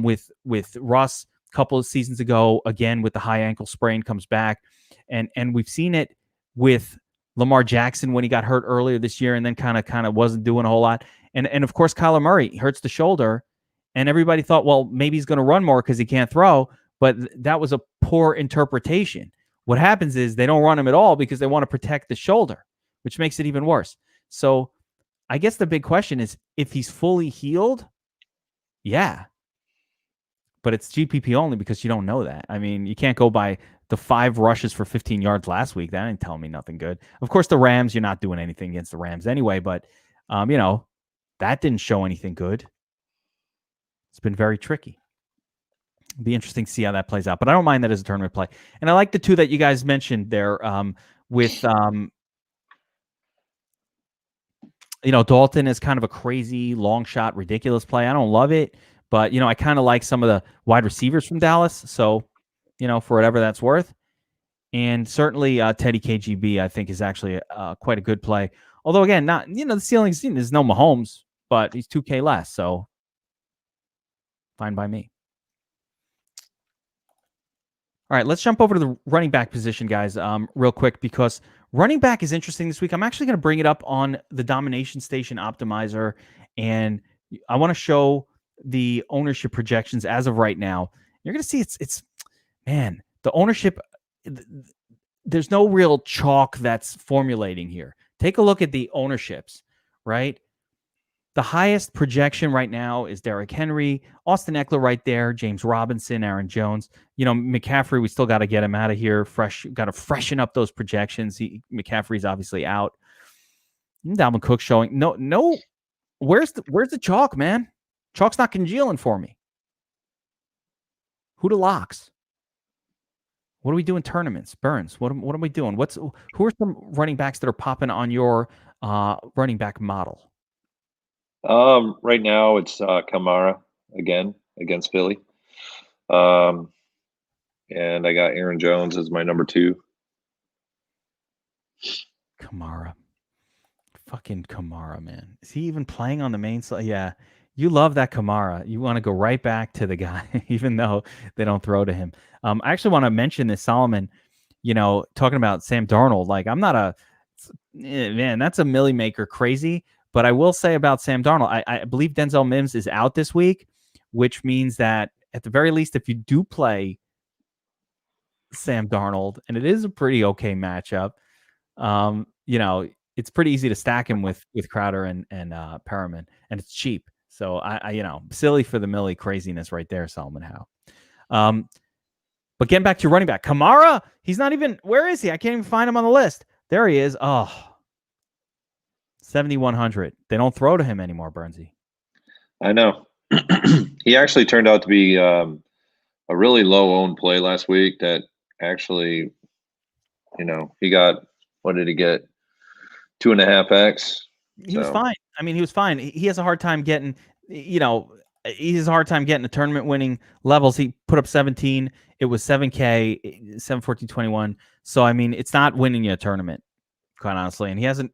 with Russ a couple of seasons ago, again with the high ankle sprain, comes back. And we've seen it with Lamar Jackson when he got hurt earlier this year and then kind of wasn't doing a whole lot. And of course, Kyler Murray hurts the shoulder. And everybody thought, well, maybe he's going to run more because he can't throw. But that was a poor interpretation. What happens is they don't run him at all because they want to protect the shoulder, which makes it even worse. So I guess the big question is, if he's fully healed, yeah. But it's GPP only because you don't know that. I mean, you can't go by the 5 rushes for 15 yards last week. That ain't telling me nothing good. Of course, the Rams, you're not doing anything against the Rams anyway, but, that didn't show anything good. It's been very tricky. It'll be interesting to see how that plays out, but I don't mind that as a tournament play. And I like the two that you guys mentioned there with, Dalton is kind of a crazy, long shot, ridiculous play. I don't love it, but, I kind of like some of the wide receivers from Dallas. So, for whatever that's worth. And certainly Teddy KGB, I think, is actually quite a good play. Although, again, not, the ceiling is no Mahomes, but he's 2K less. So fine by me. All right, let's jump over to the running back position, guys, real quick, because running back is interesting this week. I'm actually going to bring it up on the Domination Station Optimizer, and I want to show the ownership projections as of right now. You're going to see it's man, the ownership, there's no real chalk that's formulating here. Take a look at the ownerships, right? The highest projection right now is Derrick Henry, Austin Eckler right there, James Robinson, Aaron Jones. McCaffrey, we still got to get him out of here. Got to freshen up those projections. McCaffrey's obviously out. Dalvin Cook showing no. Where's the chalk, man? Chalk's not congealing for me. Who to locks? What do we do in tournaments? Burns, what are we doing? Who are some running backs that are popping on your running back model? Right now it's Kamara again against Philly. And I got Aaron Jones as my number 2. Kamara. Fucking Kamara, man. Is he even playing on the main side? Yeah. You love that Kamara. You want to go right back to the guy, even though they don't throw to him. I actually want to mention this, Solomon, talking about Sam Darnold. Like, I'm not man, that's a milli maker crazy. But I will say about Sam Darnold, I believe Denzel Mims is out this week, which means that at the very least, if you do play Sam Darnold, and it is a pretty okay matchup, it's pretty easy to stack him with Crowder and Perriman, and it's cheap. So I silly for the milli craziness right there, Solomon Howe. But getting back to your running back, Kamara, he's not even, where is he? I can't even find him on the list. There he is. Oh, 7,100. They don't throw to him anymore, Burnsy. I know. He actually turned out to be a really low-owned play last week that actually, he got, what did he get? 2.5x. He was fine. I mean, he was fine. He has a hard time getting, he has a hard time getting the tournament winning levels. He put up 17. It was 7K, 714.21. So, I mean, it's not winning you a tournament, quite honestly. And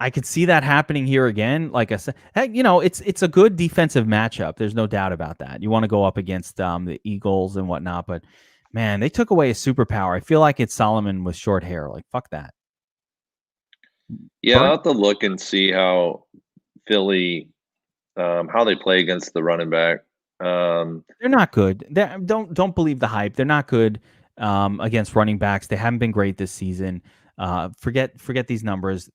I could see that happening here again. Like I said, it's a good defensive matchup. There's no doubt about that. You want to go up against the Eagles and whatnot, but man, they took away a superpower. I feel like it's Solomon with short hair. Like, fuck that. Yeah, I'll have to look and see how Philly, how they play against the running back. They're not good. Don't believe the hype. They're not good against running backs. They haven't been great this season. Forget these numbers.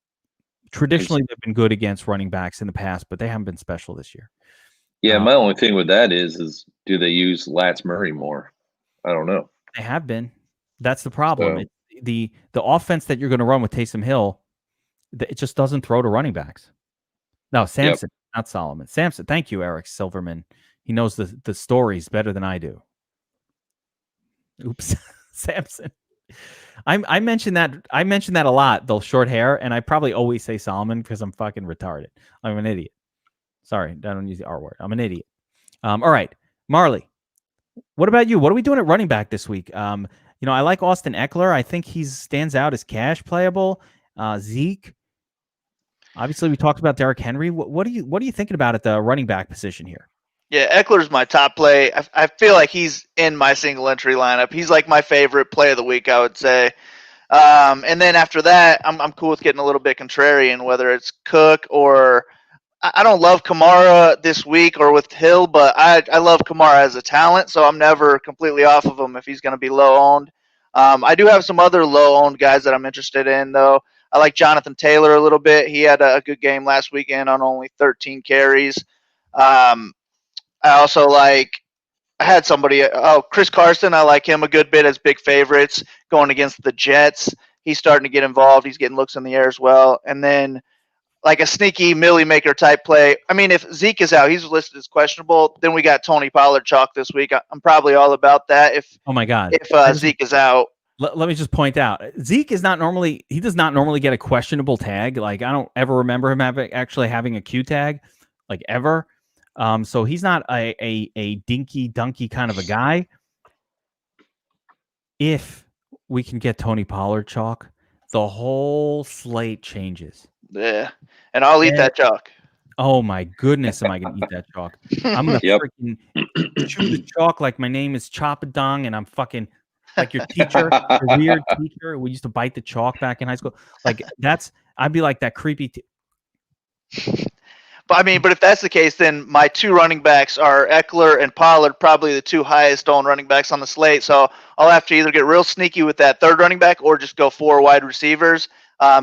Traditionally, they've been good against running backs in the past, but they haven't been special this year. Yeah, my only thing with that is do they use Lats Murray more? I don't know. They have been. That's the problem. So, the offense that you're going to run with Taysom Hill, it just doesn't throw to running backs. No, Samson, not Solomon. Samson. Thank you, Eric Silverman. He knows the stories better than I do. Oops, Samson. I mentioned that a lot, the short hair, and I probably always say Solomon because I'm fucking retarded. I'm an idiot. Sorry, I don't use the R word. I'm an idiot. All right, Marley, What about you? What are we doing at running back this week? I like Austin Eckler. I think he stands out as cash playable. Zeke. Obviously, we talked about Derrick Henry. What are you thinking about at the running back position here? Yeah, Eckler's my top play. I feel like he's in my single entry lineup. He's like my favorite play of the week, I would say. And then after that, I'm cool with getting a little bit contrarian, whether it's Cook or I don't love Kamara this week or with Hill, but I love Kamara as a talent, so I'm never completely off of him if he's going to be low owned. I do have some other low owned guys that I'm interested in, though. I like Jonathan Taylor a little bit. He had a good game last weekend on only 13 carries. I also I had somebody, Chris Carson, I like him a good bit as big favorites going against the Jets. He's starting to get involved. He's getting looks in the air as well. And then like a sneaky Millie Maker type play. I mean, if Zeke is out, he's listed as questionable. Then we got Tony Pollard chalk this week. I'm probably all about that. Oh my God. If Zeke is out. Let me just point out, Zeke does not normally get a questionable tag. Like, I don't ever remember him actually having a Q tag, like ever. So he's not a dinky dunky kind of a guy. If we can get Tony Pollard chalk, the whole slate changes. Yeah, and I'll eat that chalk. Oh my goodness, am I going to eat that chalk? I'm going to freaking chew the chalk like my name is Choppadong, and I'm fucking like your teacher, your weird teacher. We used to bite the chalk back in high school. Like I'd be like that creepy. But if that's the case, then my two running backs are Eckler and Pollard, probably the two highest owned running backs on the slate. So I'll have to either get real sneaky with that third running back or just go 4 wide receivers.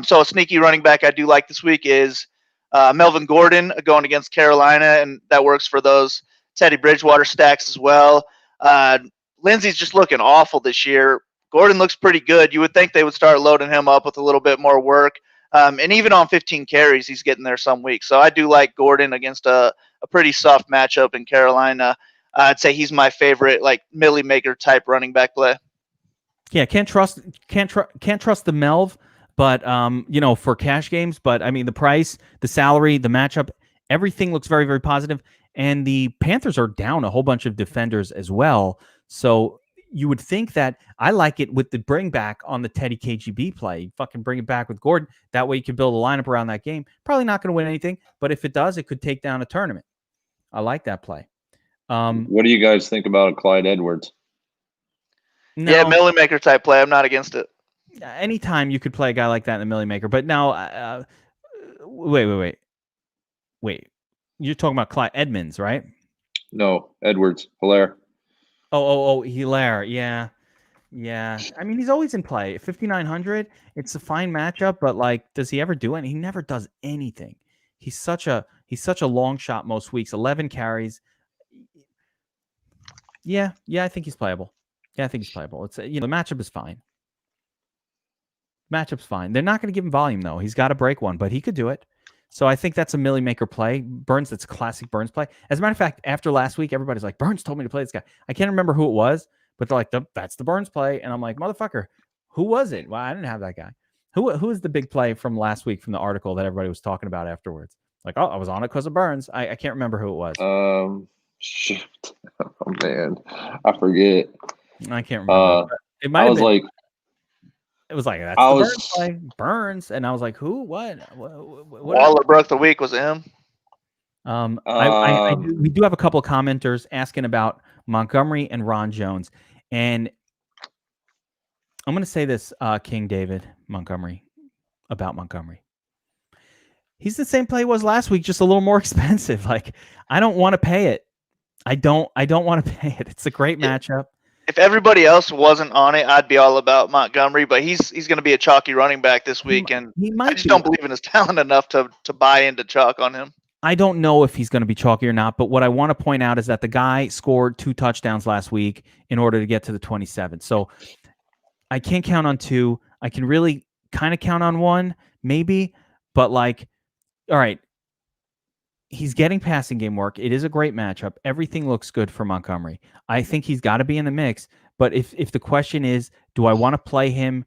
So a sneaky running back I do like this week is Melvin Gordon going against Carolina, and that works for those Teddy Bridgewater stacks as well. Lindsey's just looking awful this year. Gordon looks pretty good. You would think they would start loading him up with a little bit more work. And even on 15 carries, he's getting there some weeks. So I do like Gordon against a pretty soft matchup in Carolina. I'd say he's my favorite, like Millie Maker type running back play. Yeah, can't trust the Melv, but for cash games. But I mean, the price, the salary, the matchup, everything looks very, very positive. And the Panthers are down a whole bunch of defenders as well. So you would think that I like it with the bring back on the Teddy KGB play. You fucking bring it back with Gordon. That way you can build a lineup around that game. Probably not going to win anything, but if it does, it could take down a tournament. I like that play. What do you guys think about Clyde Edwards? No, yeah, Millie Maker type play. I'm not against it. Anytime you could play a guy like that in the Millie Maker. But now, wait. You're talking about Clyde Edmonds, right? No, Edwards. Hilaire. Oh, Hilaire. Yeah. I mean, he's always in play. 5,900. It's a fine matchup, but like, does he ever do anything? He never does anything. He's such a long shot most weeks. 11 carries. Yeah. I think he's playable. It's the matchup is fine. Matchup's fine. They're not going to give him volume though. He's got to break one, but he could do it. So I think that's a Millie Maker play. Burns, that's a classic Burns play. As a matter of fact, after last week, everybody's like, Burns told me to play this guy. I can't remember who it was, but they're like, that's the Burns play. And I'm like, motherfucker, who was it? Well, I didn't have that guy. Who is the big play from last week from the article that everybody was talking about afterwards? Like, I was on it because of Burns. I can't remember who it was. Shit. Oh, man. I forget. I can't remember. It might have been. Like, it was like, that's the Burns play. Burns. And I was like, who? What? Waller broke the week. Was it him? We do have a couple of commenters asking about Montgomery and Ron Jones. And I'm going to say this, King David Montgomery, about Montgomery. He's the same play he was last week, just a little more expensive. Like, I don't want to pay it. I don't want to pay it. It's a great matchup. If everybody else wasn't on it, I'd be all about Montgomery, but he's going to be a chalky running back this week, and I just don't believe in his talent enough to buy into chalk on him. I don't know if he's going to be chalky or not, but what I want to point out is that the guy scored 2 touchdowns last week in order to get to the 27. So I can't count on 2. I can really kind of count on 1, maybe, but like, all right, he's getting passing game work. It is a great matchup. Everything looks good for Montgomery. I think he's got to be in the mix. But if the question is, do I want to play him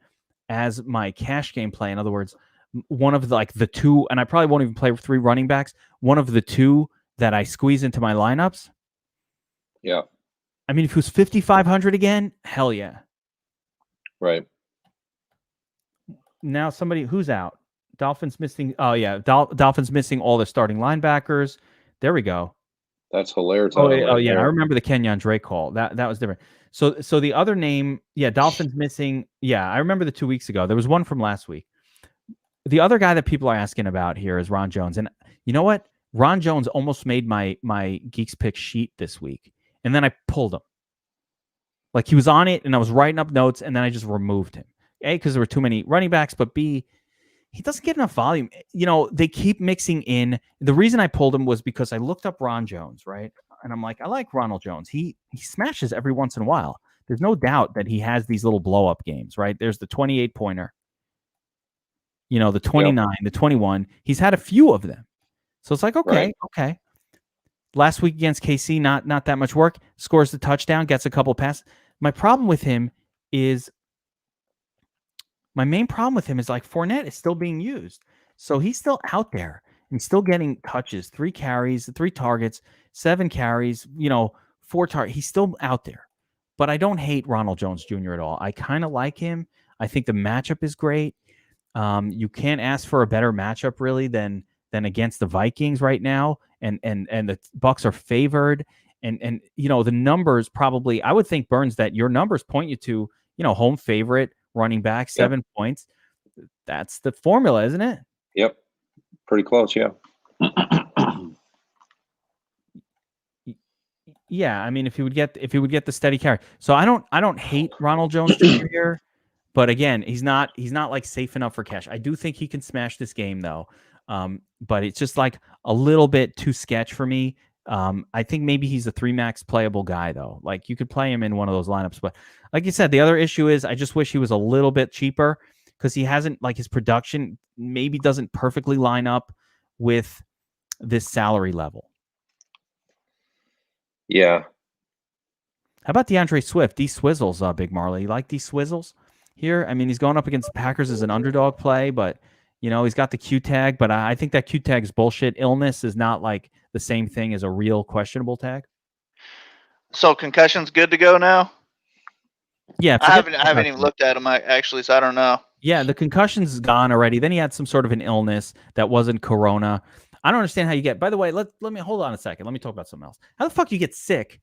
as my cash game play? In other words, one of the 2, and I probably won't even play 3 running backs. One of the 2 that I squeeze into my lineups. Yeah. I mean, if it was 5,500 again, hell yeah. Right. Now somebody who's out. Dolphins missing. Oh yeah, Dolphins missing all their starting linebackers. There we go. That's hilarious. Oh yeah, I remember the Kenyon Drake call. That was different. So the other name, yeah, Dolphins missing. Yeah, I remember the 2 weeks ago. There was one from last week. The other guy that people are asking about here is Ron Jones, and you know what? Ron Jones almost made my Geeks pick sheet this week, and then I pulled him. Like he was on it, and I was writing up notes, and then I just removed him. A, because there were too many running backs, but B, he doesn't get enough volume. You know, they keep mixing in. The reason I pulled him was because I looked up Ron Jones, right? And I'm like, I like Ronald Jones. He smashes every once in a while. There's no doubt that he has these little blow-up games, right? There's the 28-pointer, you know, the 29, the 21. He's had a few of them. So it's like, okay. Last week against KC, not that much work. Scores the touchdown, gets a couple passes. My main problem with him is like Fournette is still being used. So he's still out there and still getting touches, 3 carries, 3 targets, 7 carries, 4 targets. He's still out there. But I don't hate Ronald Jones Jr. at all. I kind of like him. I think the matchup is great. You can't ask for a better matchup really than against the Vikings right now. And the Bucs are favored. And the numbers probably, I would think, Burns, that your numbers point you to, home favorite, running back, 7 points. That's the formula, isn't it? Yep. Pretty close, yeah. Yeah, I mean, if he would get the steady carry. So I don't hate Ronald Jones Jr. here, but again, he's not like safe enough for cash. I do think he can smash this game though. But it's just like a little bit too sketch for me. I think maybe he's a 3-max playable guy though. Like you could play him in one of those lineups, but like you said, the other issue is I just wish he was a little bit cheaper because he hasn't, like, his production maybe doesn't perfectly line up with this salary level. Yeah. How about DeAndre Swift? D Swizzles, Big Marley. You like D Swizzles here? I mean, he's going up against the Packers as an underdog play, but he's got the Q tag, but I think that Q tag is bullshit. Illness is not like the same thing as a real questionable tag. So concussion's good to go now? Yeah. I haven't even looked at him actually, so I don't know. Yeah, the concussion's gone already. Then he had some sort of an illness that wasn't corona. I don't understand how you get. By the way, let me hold on a second. Let me talk about something else. How the fuck you get sick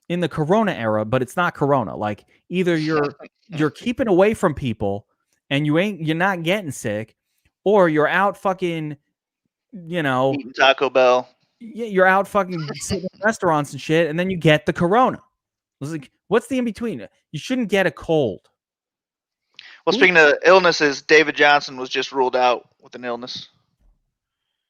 in the corona era, but it's not corona? Like either you're keeping away from people and you're not getting sick, or you're out fucking, eating Taco Bell. Yeah, you're out fucking sitting in restaurants and shit, and then you get the corona. It's like, what's the in between? You shouldn't get a cold. Well, speaking of illnesses, David Johnson was just ruled out with an illness.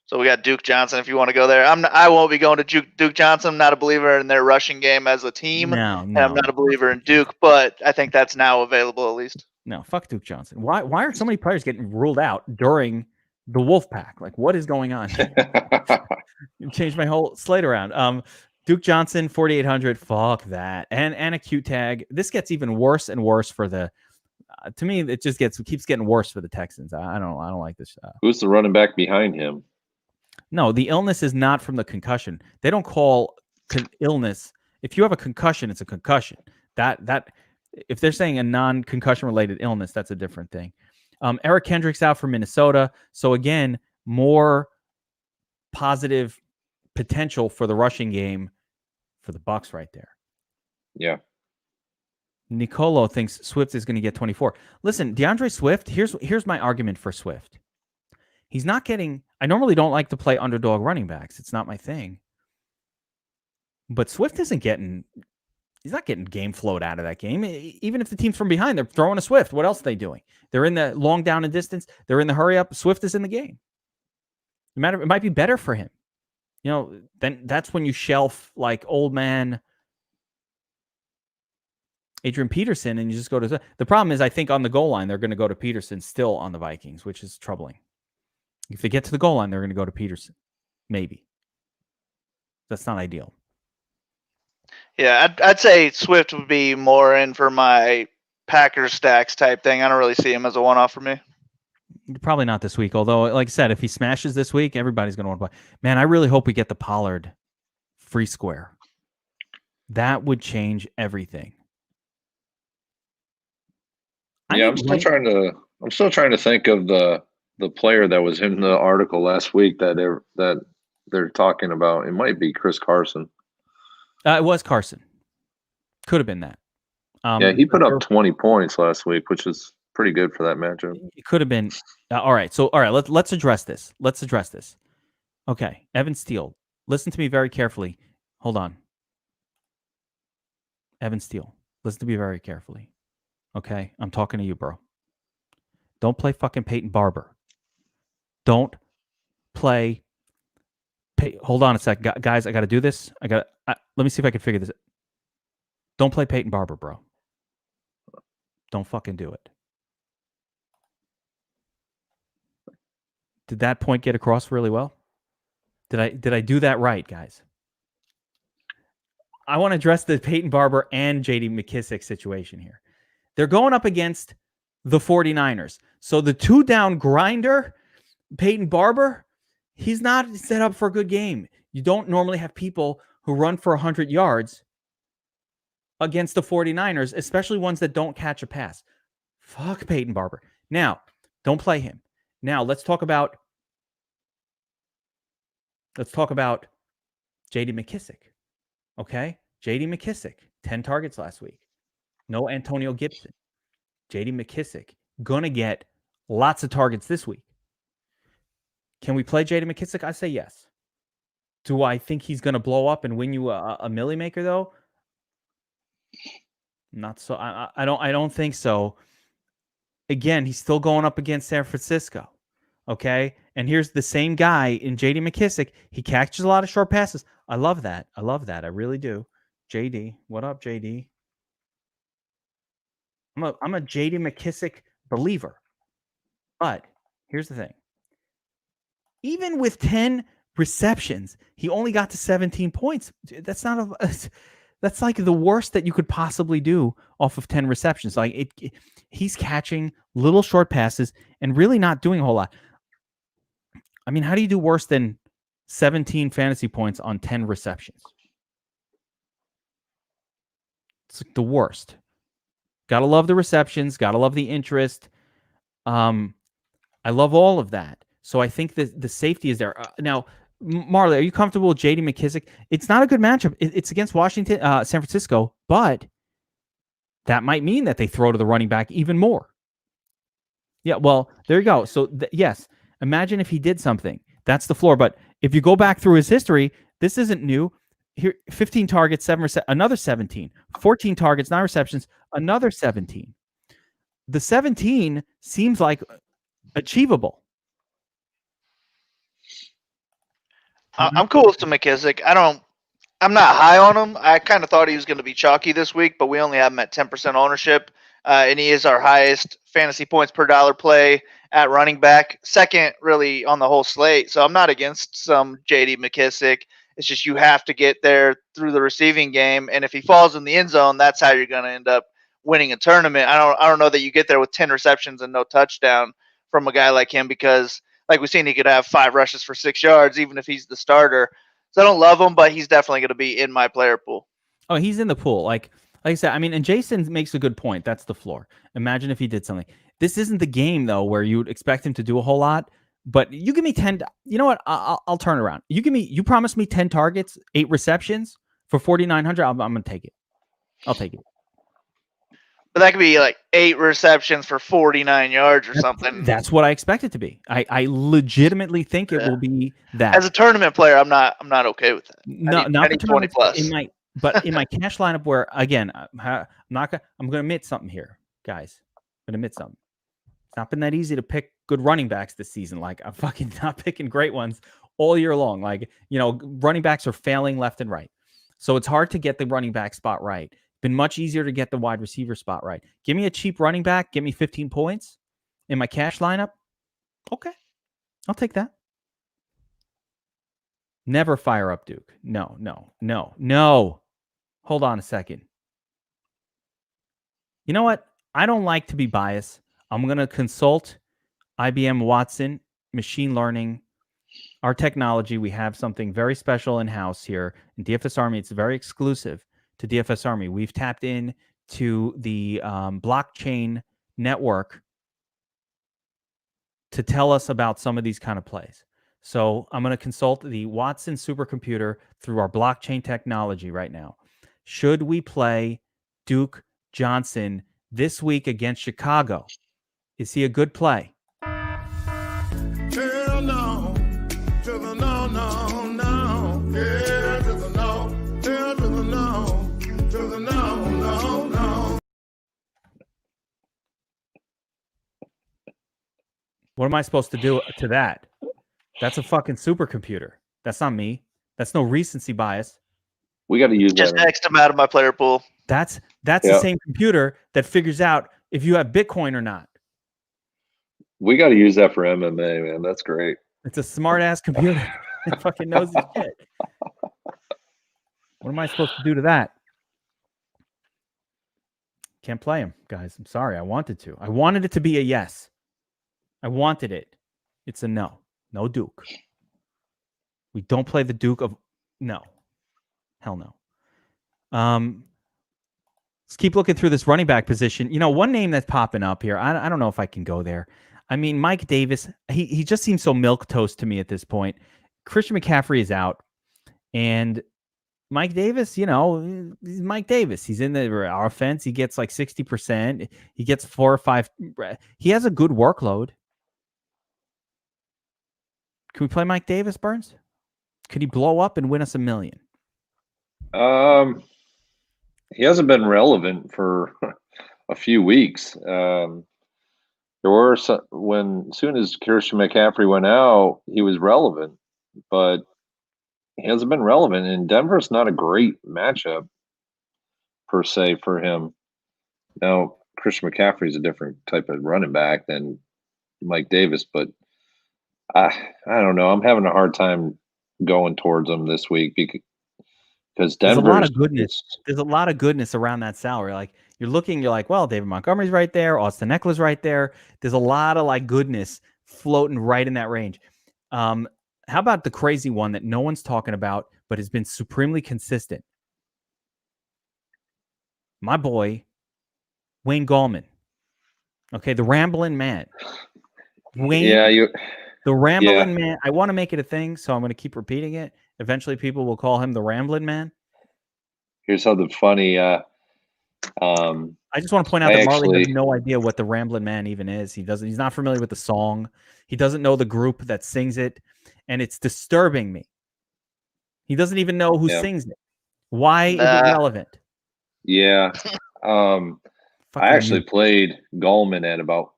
So we got Duke Johnson if you want to go there. I won't be going to Duke Johnson. I'm not a believer in their rushing game as a team. No. And I'm not a believer in Duke, but I think that's now available at least. No, fuck Duke Johnson. Why are so many players getting ruled out during the WolfPack? Like, what is going on? Changed my whole slate around. Duke Johnson, 4,800. Fuck that. And a Q tag. This gets even worse and worse for the. To me, it just keeps getting worse for the Texans. I don't like this. Who's the running back behind him? No, the illness is not from the concussion. They don't call illness. If you have a concussion, it's a concussion. That if they're saying a non-concussion related illness, that's a different thing. Eric Kendrick's out for Minnesota. So again, more positive potential for the rushing game for the Bucs right there. Yeah. Nicolo thinks Swift is going to get 24. Listen, DeAndre Swift, here's my argument for Swift. He's not getting. I normally don't like to play underdog running backs. It's not my thing. But Swift isn't getting. He's not getting game flowed out of that game. Even if the team's from behind, they're throwing a Swift. What else are they doing? They're in the long down and distance. They're in the hurry up. Swift is in the game. It might be better for him. Then that's when you shelf like old man Adrian Peterson and you just go to the problem is I think on the goal line they're going to go to Peterson still on the Vikings, which is troubling. If they get to the goal line, they're going to go to Peterson. Maybe. That's not ideal. Yeah, I'd say Swift would be more in for my Packers stacks type thing. I don't really see him as a one-off for me. Probably not this week. Although, like I said, if he smashes this week, everybody's going to want to play. Man, I really hope we get the Pollard free square. That would change everything. Yeah, I'm still trying to think of the player that was in the article last week that they're talking about. It might be Chris Carson. It was Carson. Could have been that. Yeah, he put up 20 points last week, which is pretty good for that matchup. It could have been. All right. So, all right, let's address this. Okay, Evan Steele. Listen to me very carefully. Hold on. Evan Steele. Listen to me very carefully. Okay? I'm talking to you, bro. Don't play fucking Peyton Barber. Don't play. Hold on a sec. Guys, I got to do this. Let me see if I can figure this out. Don't play Peyton Barber, bro. Don't fucking do it. Did that point get across really well? Did I do that right, guys? I want to address the Peyton Barber and J.D. McKissic situation here. They're going up against the 49ers. So the 2-down grinder, Peyton Barber, he's not set up for a good game. You don't normally have people who run for 100 yards against the 49ers, especially ones that don't catch a pass. Fuck Peyton Barber. Now, don't play him. Now, let's talk about J.D. McKissic. Okay? J.D. McKissic, 10 targets last week. No Antonio Gibson. J.D. McKissic, going to get lots of targets this week. Can we play J.D. McKissic? I say yes. Do I think he's going to blow up and win you a milli maker, though? Not so. I don't think so. Again, he's still going up against San Francisco. Okay? And here's the same guy in J.D. McKissic. He catches a lot of short passes. I love that. I really do. JD. What up, JD? I'm a J.D. McKissic believer. But here's the thing. Even with 10 receptions, he only got to 17 points. That's like the worst that you could possibly do off of 10 receptions. Like he's catching little short passes and really not doing a whole lot. I mean, how do you do worse than 17 fantasy points on 10 receptions? It's like the worst. Gotta love the receptions. Gotta love the interest. I love all of that. So I think that the safety is there. Now, Marley, are you comfortable with J.D. McKissic? It's not a good matchup. It's against Washington, San Francisco, but that might mean that they throw to the running back even more. Yeah, well, there you go. So, yes, imagine if he did something. That's the floor. But if you go back through his history, this isn't new. Here, 15 targets, another 17. 14 targets, 9 receptions, another 17. The 17 seems like achievable. I'm cool with McKissic. I'm not high on him. I kind of thought he was going to be chalky this week, but we only have him at 10% ownership. And he is our highest fantasy points per dollar play at running back, second really on the whole slate. So I'm not against some J.D. McKissic. It's just you have to get there through the receiving game, and if he falls in the end zone, that's how you're going to end up winning a tournament. I don't know that you get there with 10 receptions and no touchdown from a guy like him, because like we've seen, he could have 5 rushes for 6 yards even if he's the starter. So I don't love him, but he's definitely going to be in my player pool. Oh, he's in the pool. Like I said, I mean, and Jason makes a good point. That's the floor. Imagine if he did something. This isn't the game, though, where you would expect him to do a whole lot. But you give me 10. You know what? I'll turn around. You promised me 10 targets, 8 receptions for 4,900. I'm going to take it. I'll take it. But that could be like 8 receptions for 49 yards or something. That's what I expect it to be. I legitimately think it will be that. As a tournament player, I'm not okay with that. No, not 20 plus. But in my cash lineup, where again, I'm going to admit something here, guys. I'm going to admit something. It's not been that easy to pick good running backs this season. Like, I'm fucking not picking great ones all year long. Like, running backs are failing left and right. So it's hard to get the running back spot right. Been much easier to get the wide receiver spot right. Give me a cheap running back. Give me 15 points in my cash lineup. Okay. I'll take that. Never fire up Duke. No. Hold on a second. You know what? I don't like to be biased. I'm going to consult IBM Watson, machine learning, our technology. We have something very special in-house here in DFS Army. It's very exclusive to DFS Army. We've tapped in to the blockchain network to tell us about some of these kind of plays. So I'm going to consult the Watson supercomputer through our blockchain technology right now. Should we play Duke Johnson this week against Chicago? Is he a good play? Hell no, to the no, no, no. Yeah, to the no, hell to the no, to the no, no, no. What am I supposed to do to that? That's a fucking supercomputer. That's not me. That's no recency bias. We got to use Just that. X him out of my player pool. That's the same computer that figures out if you have Bitcoin or not. We got to use that for MMA, man. That's great. It's a smart ass computer. It fucking knows his shit. What am I supposed to do to that? Can't play him, guys. I'm sorry. I wanted to. I wanted it to be a yes. I wanted it. It's a no. No Duke. We don't play the Duke of... No. Hell no. Let's keep looking through this running back position. You know, one name that's popping up here, I don't know if I can go there. I mean, Mike Davis, he just seems so milquetoast to me at this point. Christian McCaffrey is out. And Mike Davis, you know, he's Mike Davis. He's in the offense. He gets like 60%. He gets 4 or 5. He has a good workload. Can we play Mike Davis, Burns? Could he blow up and win us $1 million? He hasn't been relevant for a few weeks. There were some, as soon as Christian McCaffrey went out, he was relevant, but he hasn't been relevant. And Denver's not a great matchup per se for him. Now, Christian McCaffrey is a different type of running back than Mike Davis, but I don't know. I'm having a hard time going towards him this week because Denver. There's a lot of goodness. There's a lot of goodness around that salary. Like you're like, well, David Montgomery's right there, Austin Eckler's right there. There's a lot of like goodness floating right in that range. How about the crazy one that no one's talking about, but has been supremely consistent? My boy, Wayne Gallman. Okay, the Rambling Man. Wayne. The Rambling Man. I want to make it a thing, so I'm going to keep repeating it. Eventually, people will call him the Rambling Man. Here's something funny. I just want to point out that Marley has no idea what the Rambling Man even is. He's not familiar with the song. He doesn't know the group that sings it, and it's disturbing me. He doesn't even know who sings it. Why is it relevant? Yeah. I actually played Gallman at about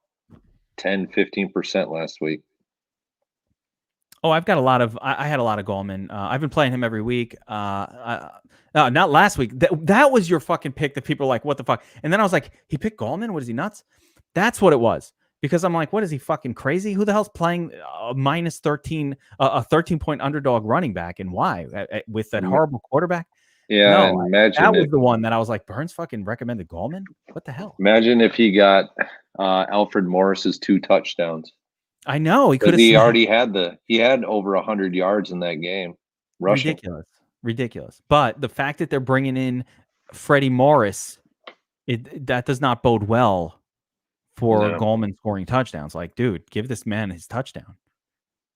10-15% last week. Oh, I've got a lot of. I had a lot of Gallman. I've been playing him every week. Not last week. That was your fucking pick that people are like, what the fuck? And then I was like, he picked Gallman? What is he, nuts? That's what it was. Because I'm like, what is he, fucking crazy? Who the hell's playing minus 13, a 13-point underdog running back, and why? With that horrible quarterback? Yeah, no, imagine that was the one that I was like, Burns fucking recommended Gallman? What the hell? Imagine if he got Alfred Morris's 2 touchdowns. I know he could have. He already had he had over 100 yards in that game. Rushing. Ridiculous. But the fact that they're bringing in Freddie Morris, that does not bode well for Gallman scoring touchdowns. Like, dude, give this man his touchdown.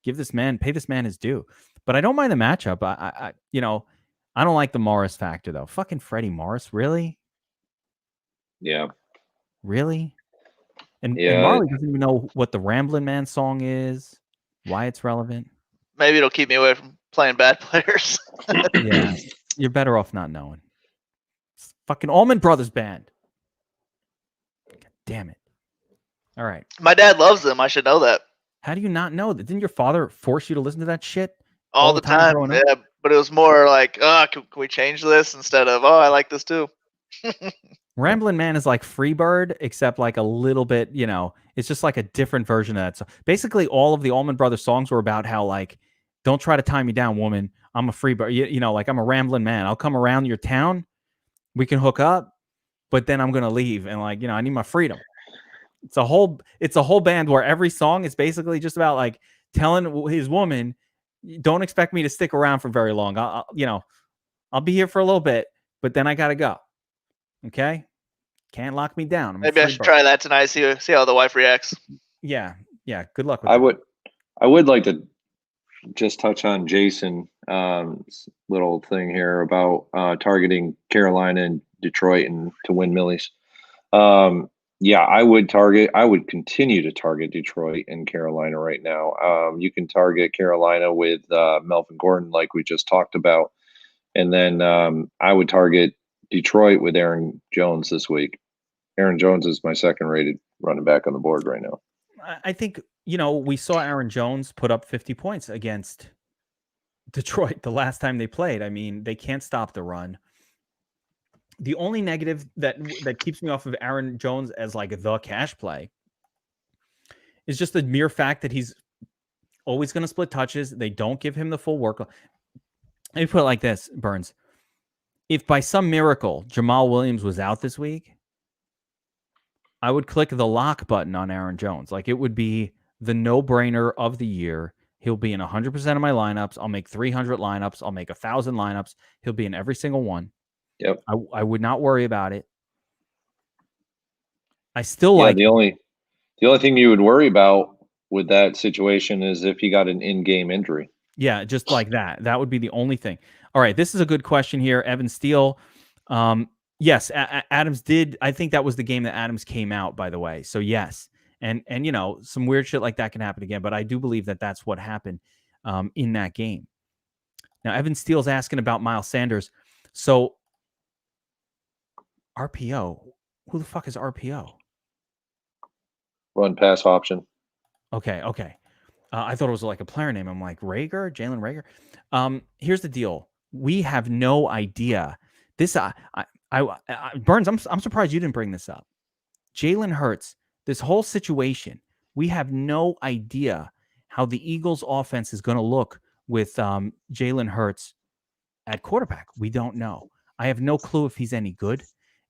Pay this man his due. But I don't mind the matchup. I don't like the Morris factor though. Fucking Freddie Morris, really? Yeah. Really? And Marley doesn't even know what the Ramblin' Man song is, why it's relevant. Maybe it'll keep me away from playing bad players. Yeah, you're better off not knowing. It's fucking Allman Brothers Band. God damn it. All right. My dad loves them. I should know that. How do you not know that? Didn't your father force you to listen to that shit? All the time. Yeah, but it was more like, can we change this instead of, I like this too. Ramblin' Man is like Freebird, except like a little bit, it's just like a different version of that. So basically all of the Allman Brothers songs were about how like, don't try to tie me down, woman. I'm a Freebird. Like I'm a Ramblin' Man. I'll come around your town. We can hook up, but then I'm going to leave. And like, I need my freedom. It's a whole band where every song is basically just about like telling his woman, don't expect me to stick around for very long. I'll be here for a little bit. but then I got to go. Okay? Can't lock me down. I'm a Maybe I free should bird. try that tonight. See how the wife reacts. Yeah. Good luck with I that. would like to just touch on Jason little thing here about targeting Carolina and Detroit and to win millies. Yeah, I would continue to target Detroit and Carolina right now. You can target Carolina with Melvin Gordon, like we just talked about. And then I would target Detroit with Aaron Jones this week. Aaron Jones is my second rated running back on the board right now. I think, we saw Aaron Jones put up 50 points against Detroit the last time they played. I mean, they can't stop the run. The only negative that keeps me off of Aaron Jones as like the cash play is just the mere fact that he's always going to split touches. They don't give him the full work. Let me put it like this, Burns. If by some miracle Jamal Williams was out this week, I would click the lock button on Aaron Jones. Like, it would be the no-brainer of the year. He'll be in 100% of my lineups. I'll make 300 lineups. I'll make 1,000 lineups. He'll be in every single one. Yep. I would not worry about it. I still like the only thing you would worry about with that situation is if he got an in-game injury. Yeah, just like that. That would be the only thing. All right, this is a good question here. Evan Steele. Yes, Adams did. I think that was the game that Adams came out, by the way. So yes. And some weird shit like that can happen again, but I do believe that that's what happened in that game. Now, Evan Steele's asking about Miles Sanders. So RPO, who the fuck is RPO? Run pass option. Okay. I thought it was like a player name. I'm like, Jalen Reagor. Here's the deal. We have no idea. This, Burns, I'm surprised you didn't bring this up. Jalen Hurts, this whole situation, we have no idea how the Eagles offense is going to look with Jalen Hurts at quarterback. We don't know. I have no clue if he's any good.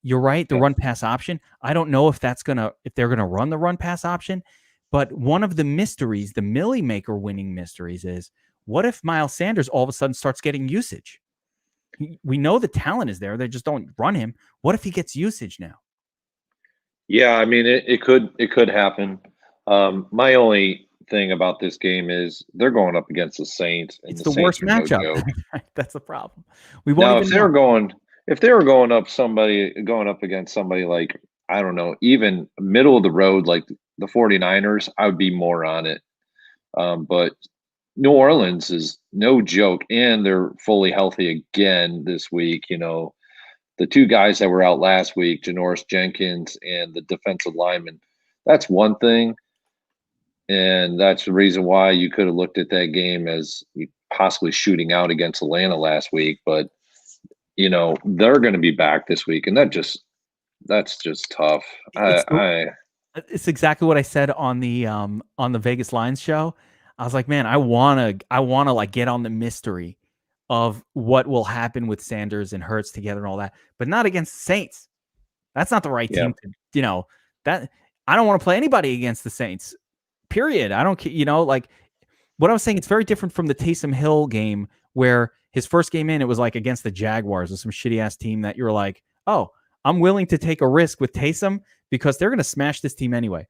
You're right. The run pass option. I don't know if they're going to run the run pass option, but one of the mysteries, the Millie Maker winning mysteries, is what if Miles Sanders all of a sudden starts getting usage? We know the talent is there. They just don't run him. What if he gets usage now? Yeah, I mean, it could happen. My only thing about this game is they're going up against the Saints. And it's the worst matchup. No That's the problem. We won't if they were going up against somebody like, I don't know, even middle of the road, like the 49ers, I would be more on it. But New Orleans is no joke, and they're fully healthy again this week. The two guys that were out last week, Janoris Jenkins and the defensive lineman, that's one thing. And that's the reason why you could have looked at that game as possibly shooting out against Atlanta last week. But, they're going to be back this week. And that's just tough. It's exactly what I said on the Vegas Lines show. I was like, man, I wanna like get on the mystery of what will happen with Sanders and Hurts together and all that, but not against the Saints. That's not the right team to, that I don't want to play anybody against the Saints. Period. I don't, like what I was saying. It's very different from the Taysom Hill game where his first game in, it was like against the Jaguars or some shitty ass team that you're like, oh, I'm willing to take a risk with Taysom because they're going to smash this team anyway.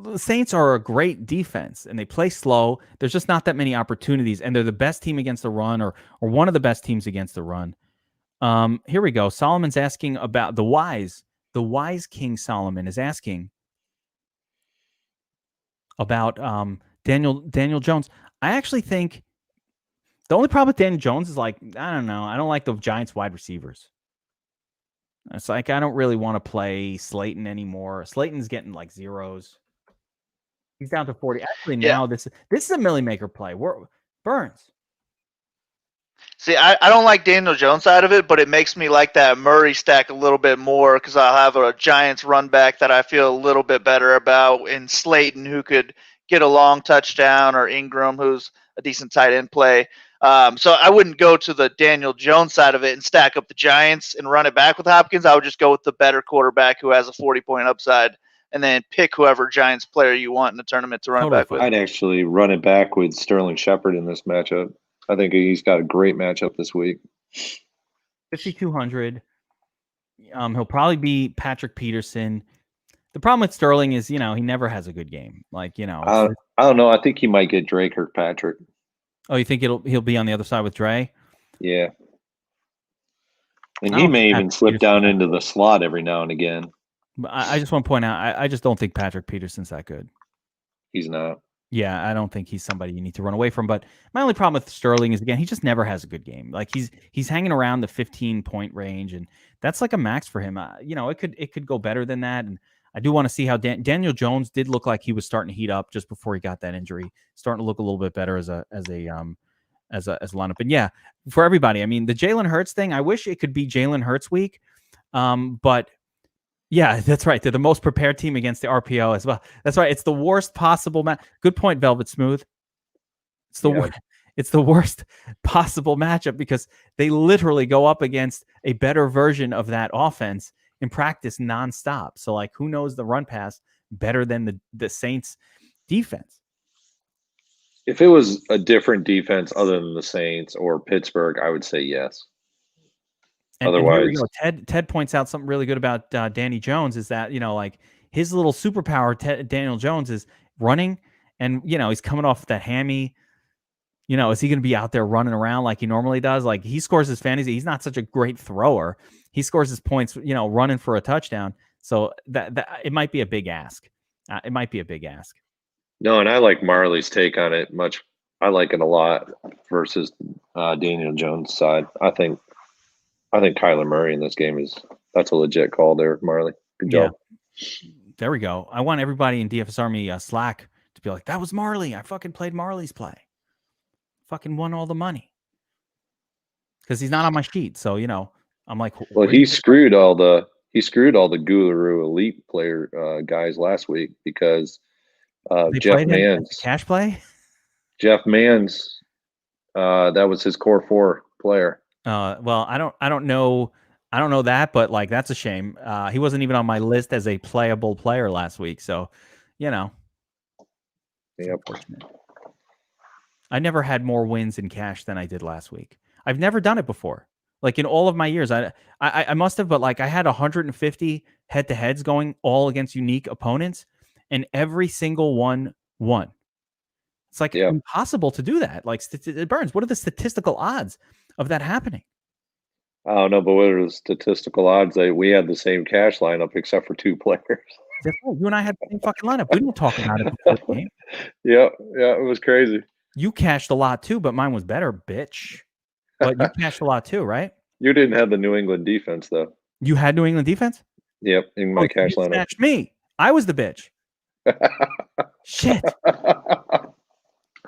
The Saints are a great defense and they play slow. There's just not that many opportunities, and they're the best team against the run, or one of the best teams against the run. Here we go. Solomon's asking about the wise King Solomon is asking about Daniel Jones. I actually think the only problem with Daniel Jones is, like, I don't know. I don't like the Giants wide receivers. It's like I don't really want to play Slayton anymore. Slayton's getting like zeros. He's down to 40. Actually, now this is a Millie Maker play. Burns. See, I don't like Daniel Jones side of it, but it makes me like that Murray stack a little bit more because I'll have a Giants run back that I feel a little bit better about, in Slayton, who could get a long touchdown, or Ingram, who's a decent tight end play. So I wouldn't go to the Daniel Jones side of it and stack up the Giants and run it back with Hopkins. I would just go with the better quarterback who has a 40-point upside, and then pick whoever Giants player you want in the tournament to run it back with. I'd actually run it back with Sterling Shepard in this matchup. I think he's got a great matchup this week. 5,200. He'll probably be Patrick Peterson. The problem with Sterling is, he never has a good game. Like, I don't know. I think he might get Dre Kirkpatrick. Oh, you think he'll be on the other side with Dre? Yeah. And he may even slip down into the slot every now and again. But I just want to point out, I just don't think Patrick Peterson's that good. He's not. Yeah, I don't think he's somebody you need to run away from. But my only problem with Sterling is, again, he just never has a good game. Like he's hanging around the 15-point range, and that's like a max for him. It could go better than that. And I do want to see how Daniel Jones did look like he was starting to heat up just before he got that injury, starting to look a little bit better as a lineup. And yeah, for everybody, I mean, the Jalen Hurts thing, I wish it could be Jalen Hurts week, but. Yeah, that's right. They're the most prepared team against the RPO as well. That's right. It's the worst possible match. Good point, Velvet Smooth. It's the worst possible matchup because they literally go up against a better version of that offense in practice nonstop. So, like, who knows the run pass better than the Saints defense? If it was a different defense other than the Saints or Pittsburgh, I would say yes. Otherwise, Ted points out something really good about Danny Jones is that, like his little superpower, Daniel Jones, is running, and he's coming off that hammy. Is he going to be out there running around like he normally does? Like he scores his fantasy. He's not such a great thrower. He scores his points, running for a touchdown. So that it might be a big ask. It might be a big ask. No, and I like Marley's take on it much. I like it a lot versus Daniel Jones' side. I think Kyler Murray in this game that's a legit call there, Marley. Good job. Yeah. There we go. I want everybody in DFS Army Slack to be like, that was Marley. I fucking played Marley's play. Fucking won all the money. Because he's not on my sheet. So, I'm like, well, he screwed all the Guru Elite player guys last week because Jeff Mann's cash play. Jeff Mann's that was his core 4 player. Well, I don't know that, but like that's a shame. He wasn't even on my list as a playable player last week, so Yep. I never had more wins in cash than I did last week. I've never done it before. Like in all of my years, I must have, but like I had 150 head-to-heads going all against unique opponents, and every single one won. It's like impossible to do that. Like it burns. What are the statistical odds of that happening? I don't know, but what are the statistical odds that we had the same cash lineup except for 2 players? You and I had the same fucking lineup. We didn't talk about it before the game. Yeah, it was crazy. You cashed a lot too, but mine was better, bitch. But you cashed a lot too, right? You didn't have the New England defense, though. You had New England defense? Yep, in my cash lineup. You snatched me. I was the bitch. Shit.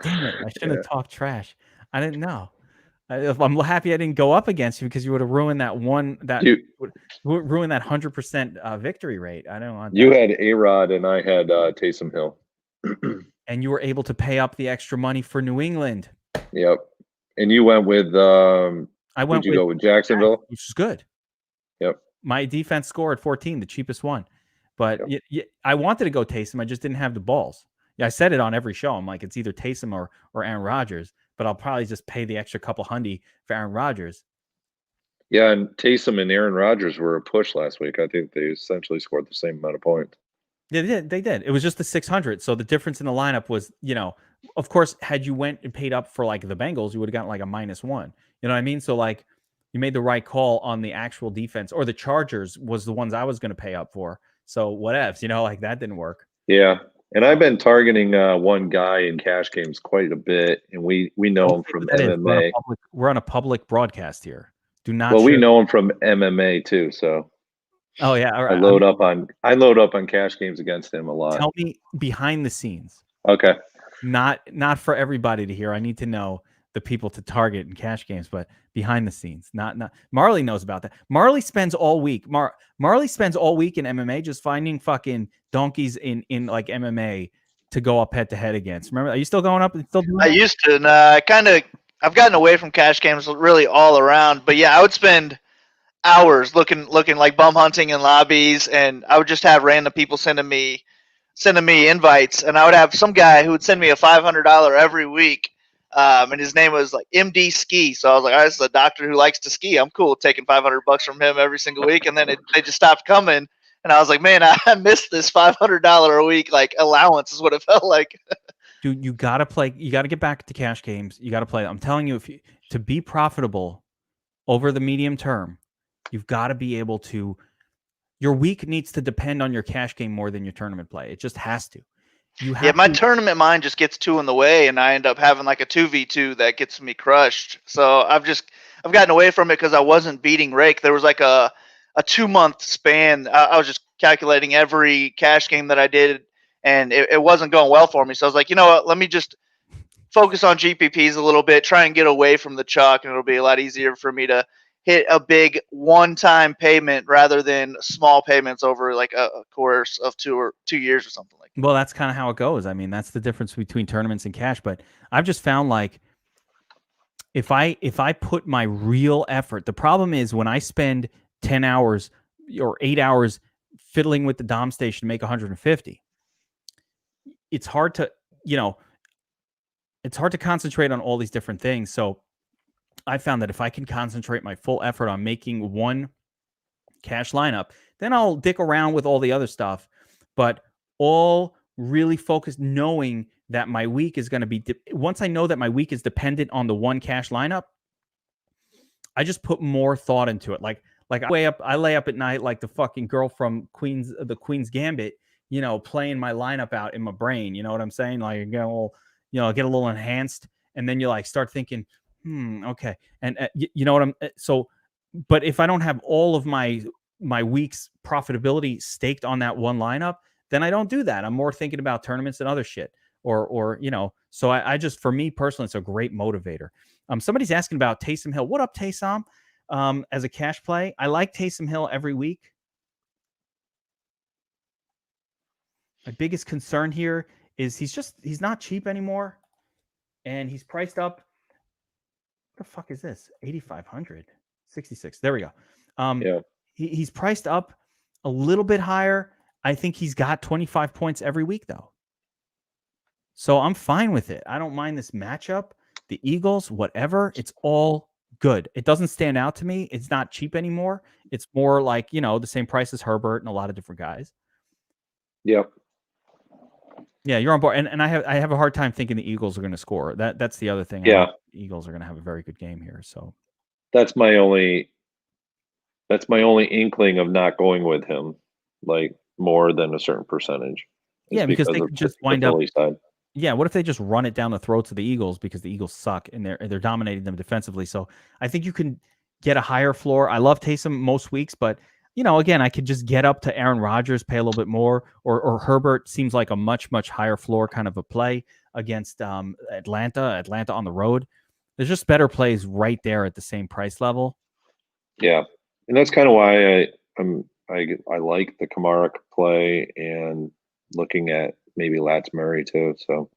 Damn it! I shouldn't have talked trash. I didn't know. I'm happy I didn't go up against you because you would have ruined that ruined that 100% victory rate. I don't want that. You had A-Rod and I had Taysom Hill. And you were able to pay up the extra money for New England. Yep. And you went with go with Jacksonville? Which is good. Yep. My defense scored 14, the cheapest one. But I wanted to go Taysom. I just didn't have the balls. Yeah, I said it on every show. I'm like, it's either Taysom or Aaron Rodgers, but I'll probably just pay the extra couple hundy for Aaron Rodgers. Yeah, and Taysom and Aaron Rodgers were a push last week. I think they essentially scored the same amount of points. They did. It was just the 600. So the difference in the lineup was, of course, had you went and paid up for like the Bengals, you would have gotten like a -1. You know what I mean? So like you made the right call on the actual defense, or the Chargers was the ones I was going to pay up for. So whatevs, like that didn't work. Yeah. And I've been targeting one guy in cash games quite a bit, and we know him from MMA. We're on a public broadcast here. Do not. Well, we know him from MMA too, so. Oh yeah, all right. I load up on cash games against him a lot. Tell me behind the scenes. Okay. Not for everybody to hear. I need to know the people to target in cash games, but behind the scenes. Not Marley knows about that. Marley spends all week. Marley spends all week in MMA just finding fucking donkeys in like MMA to go up head to head against. Remember, are you still going up and still doing that? I used to. I've gotten away from cash games really all around. But yeah, I would spend hours looking like bum hunting in lobbies, and I would just have random people sending me invites, and I would have some guy who would send me a $500 every week And his name was like MD Ski. So I was like, all right, this is a doctor who likes to ski. I'm cool with taking $500 from him every single week. And then they just stopped coming. And I was like, man, I missed this $500 a week like allowance is what it felt like. Dude, you gotta play. You gotta get back to cash games. You gotta play. I'm telling you, to be profitable over the medium term, you've got to be able to. Your week needs to depend on your cash game more than your tournament play. It just has to. My tournament mind just gets too in the way, and I end up having like a 2v2 that gets me crushed. So I've gotten away from it because I wasn't beating Rake. There was like a 2-month span. I was just calculating every cash game that I did, and it wasn't going well for me. So I was like, you know what? Let me just focus on GPPs a little bit, try and get away from the chalk, and it'll be a lot easier for me to hit a big one-time payment rather than small payments over like a course of 2 years or something like that. Well, that's kind of how it goes. I mean, that's the difference between tournaments and cash. But I've just found like if I put my real effort, the problem is when I spend 10 hours or 8 hours fiddling with the Dom station to make 150, it's hard to, it's hard to concentrate on all these different things. So I found that if I can concentrate my full effort on making one cash lineup, then I'll dick around with all the other stuff, but all really focused, knowing that my week is going to be, once I know that my week is dependent on the one cash lineup, I just put more thought into it. Like I lay up at night like the fucking girl from the Queen's Gambit, playing my lineup out in my brain. You know what I'm saying? Like, get a little enhanced, and then you like start thinking, okay. And you know what but if I don't have all of my week's profitability staked on that one lineup, then I don't do that. I'm more thinking about tournaments and other shit or so I just, for me personally, it's a great motivator. Somebody's asking about Taysom Hill. What up, Taysom? As a cash play, I like Taysom Hill every week. My biggest concern here is he's not cheap anymore, and he's priced up. What the fuck is this? 8,500, 66. There we go. Yeah. He's priced up a little bit higher. I think he's got 25 points every week though. So I'm fine with it. I don't mind this matchup. The Eagles, whatever, it's all good. It doesn't stand out to me. It's not cheap anymore. It's more like, the same price as Herbert and a lot of different guys. Yep. Yeah, you're on board. And I have a hard time thinking the Eagles are going to score. That's the other thing. Yeah. The Eagles are going to have a very good game here. So that's my only inkling of not going with him, like more than a certain percentage. Yeah, because they could just wind up. Side. Yeah, what if they just run it down the throats of the Eagles because the Eagles suck and they're dominating them defensively? So I think you can get a higher floor. I love Taysom most weeks, but again, I could just get up to Aaron Rodgers, pay a little bit more, or Herbert seems like a much, much higher floor kind of a play against Atlanta on the road. There's just better plays right there at the same price level. Yeah, and that's kind of why I like the Kamara play and looking at maybe Lats Murray too. So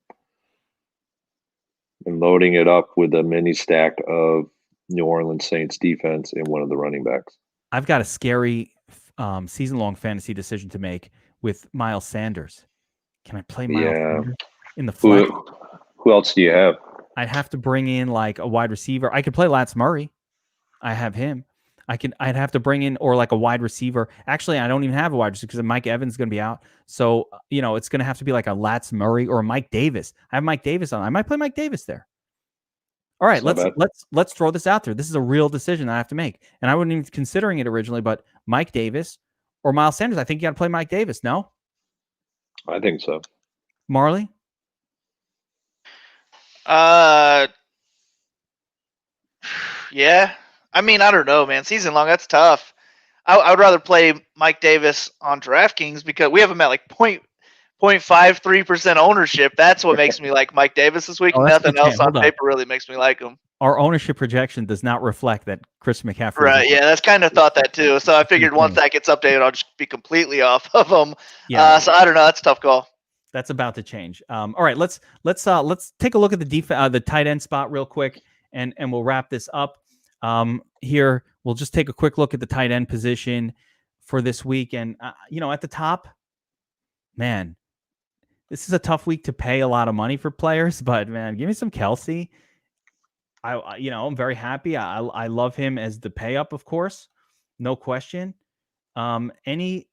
and loading it up with a mini stack of New Orleans Saints defense and one of the running backs. I've got a scary season-long fantasy decision to make with Miles Sanders. Can I play Miles Sanders in the flex? Who else do you have? I'd have to bring in like a wide receiver. I could play Lats Murray. I have him. I'd have to bring in or like a wide receiver. Actually, I don't even have a wide receiver because Mike Evans is going to be out. So, it's going to have to be like a Lats Murray or a Mike Davis. I have Mike Davis on. I might play Mike Davis there. All right, let's throw this out there. This is a real decision I have to make. And I wasn't even considering it originally, but Mike Davis or Miles Sanders. I think you got to play Mike Davis, no? I think so. Marley? Yeah. I mean, I don't know, man. Season long, that's tough. I would rather play Mike Davis on DraftKings because we have him at like 0.53% ownership. That's what makes me like Mike Davis this week. Nothing else on paper really makes me like him. Our ownership projection does not reflect that Chris McCaffrey. Right, yeah, that's kind of thought that too. So I figured once that gets updated, I'll just be completely off of him. Yeah. So I don't know. That's a tough call. That's about to change. All right, let's take a look at the tight end spot real quick, and we'll wrap this up. Here we'll just take a quick look at the tight end position for this week, and at the top, man, this is a tough week to pay a lot of money for players, but man, give me some Kelsey, I'm very happy. I love him as the pay up, of course, no question. Any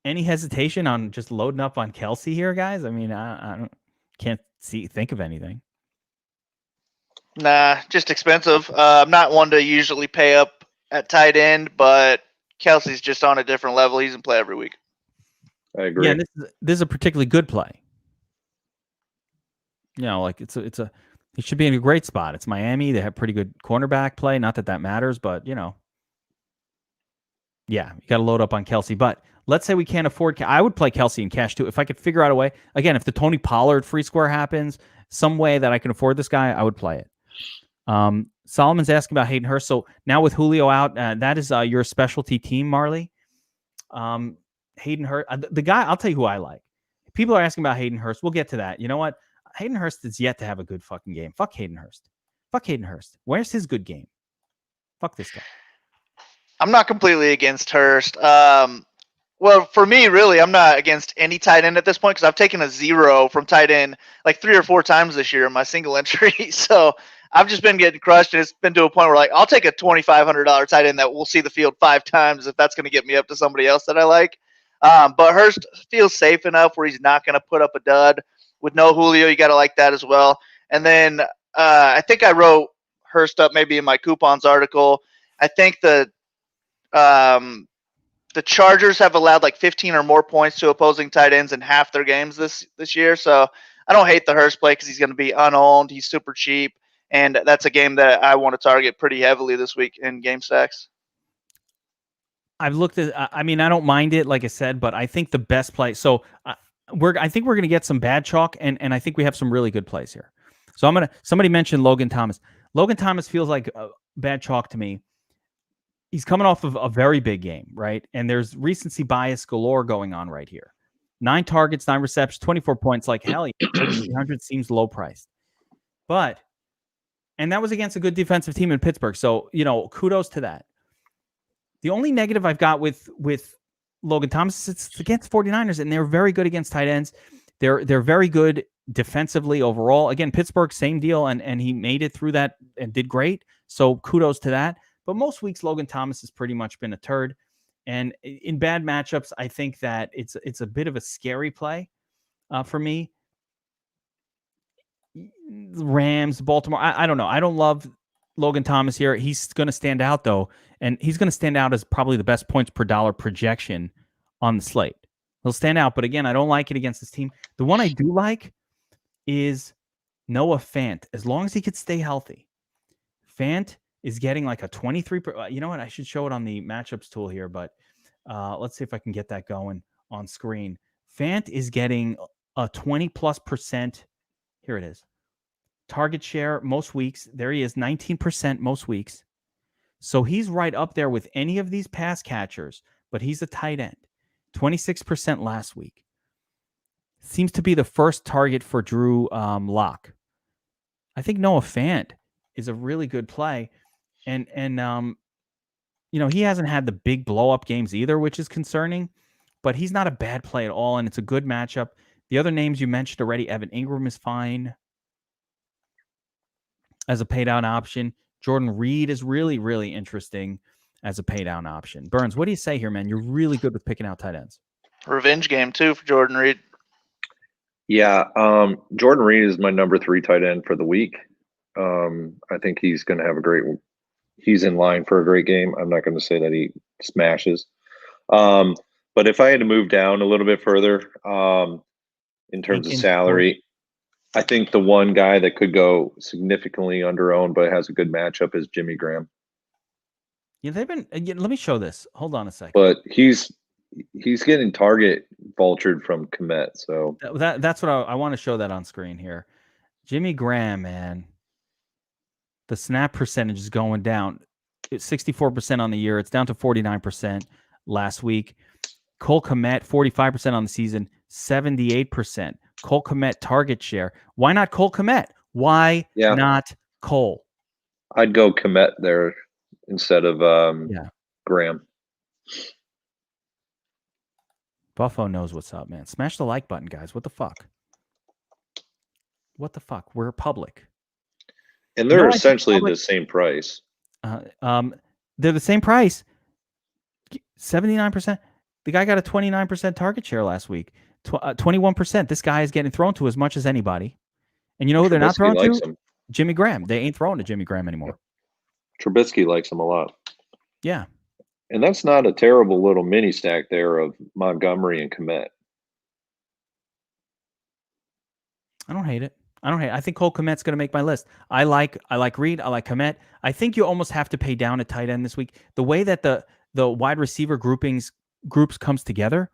hesitation on just loading up on Kelsey here, guys? I mean, I can't think of anything. Nah, just expensive. I'm not one to usually pay up at tight end, but Kelsey's just on a different level. He's in play every week. I agree. Yeah, this is a particularly good play. Like it should be in a great spot. It's Miami. They have pretty good cornerback play. Not that matters, but yeah, you got to load up on Kelsey. But let's say we can't afford. I would play Kelsey in cash too if I could figure out a way. Again, if the Tony Pollard free square happens, some way that I can afford this guy, I would play it. Solomon's asking about Hayden Hurst. So now with Julio out, that is your specialty team, Marley. Hayden Hurst, the guy. I'll tell you who I like. People are asking about Hayden Hurst. We'll get to that. You know what? Hayden Hurst is yet to have a good fucking game. Fuck Hayden Hurst. Where's his good game? Fuck this guy. I'm not completely against Hurst. Well, for me, really, I'm not against any tight end at this point because I've taken a 0 from tight end like 3 or 4 times this year in my single entry. So I've just been getting crushed, and it's been to a point where like I'll take a $2,500 tight end that will see the field 5 times if that's going to get me up to somebody else that I like. But Hurst feels safe enough where he's not going to put up a dud. With no Julio, you got to like that as well. And then I think I wrote Hurst up maybe in my coupons article. I think the Chargers have allowed like 15 or more points to opposing tight ends in half their games this year. So I don't hate the Hurst play because he's going to be unowned. He's super cheap. And that's a game that I want to target pretty heavily this week in game stacks. I've looked at, I mean, I don't mind it, like I said, but I think the best play. So I think we're going to get some bad chalk, and I think we have some really good plays here. So somebody mentioned Logan Thomas. Logan Thomas feels like bad chalk to me. He's coming off of a very big game, right? And there's recency bias galore going on right here. 9 targets, 9 receptions, 24 points. Like, hell, 300 seems low priced. And that was against a good defensive team in Pittsburgh. So, kudos to that. The only negative I've got with Logan Thomas is it's against 49ers, and they're very good against tight ends. They're very good defensively overall. Again, Pittsburgh, same deal, and he made it through that and did great. So kudos to that. But most weeks, Logan Thomas has pretty much been a turd. And in bad matchups, I think that it's a bit of a scary play for me. Rams, Baltimore, I don't know. I don't love Logan Thomas here. He's going to stand out, though. And he's going to stand out as probably the best points per dollar projection on the slate. He'll stand out. But again, I don't like it against this team. The one I do like is Noah Fant, as long as he could stay healthy. Fant is getting like a 23. You know what? I should show it on the matchups tool here, but let's see if I can get that going on screen. Fant is getting a 20+%. Here it is. Target share most weeks. There he is, 19% most weeks. So he's right up there with any of these pass catchers, but he's a tight end. 26% last week. Seems to be the first target for Drew Lock. I think Noah Fant is a really good play. And he hasn't had the big blow-up games either, which is concerning, but he's not a bad play at all, and it's a good matchup. The other names you mentioned already, Evan Ingram is fine as a pay-down option. Jordan Reed is really, really interesting as a pay-down option. Burns, what do you say here, man? You're really good with picking out tight ends. Revenge game, too, for Jordan Reed. Yeah, Jordan Reed is my number 3 tight end for the week. I think he's going to have he's in line for a great game. I'm not going to say that he smashes. But if I had to move down a little bit further in terms of salary, I think the one guy that could go significantly under-owned but has a good matchup is Jimmy Graham. Yeah, they've been. Let me show this. Hold on a second. But he's getting target vultured from Komet. So that's what I want to show that on screen here. Jimmy Graham, man. The snap percentage is going down. It's 64% on the year. It's down to 49% last week. Cole Kmet, 45% on the season, 78%. Cole Kmet target share. Why not Cole Kmet? Why not Cole? I'd go Kmet there instead of Graham. Buffo knows what's up, man. Smash the like button, guys. What the fuck? What the fuck? We're public. And they're No, I think essentially public- the same price. They're the same price. 79%. The guy got a 29% target share last week. 21%. This guy is getting thrown to as much as anybody. And you know who they're not throwing to? Him. Jimmy Graham. They ain't throwing to Jimmy Graham anymore. Trubisky likes him a lot. Yeah. And that's not a terrible little mini stack there of Montgomery and Kmet. I don't hate it. I think Cole Kmet's going to make my list. I like Reed. I like Kmet. I think you almost have to pay down at tight end this week. The way that the wide receiver groups comes together.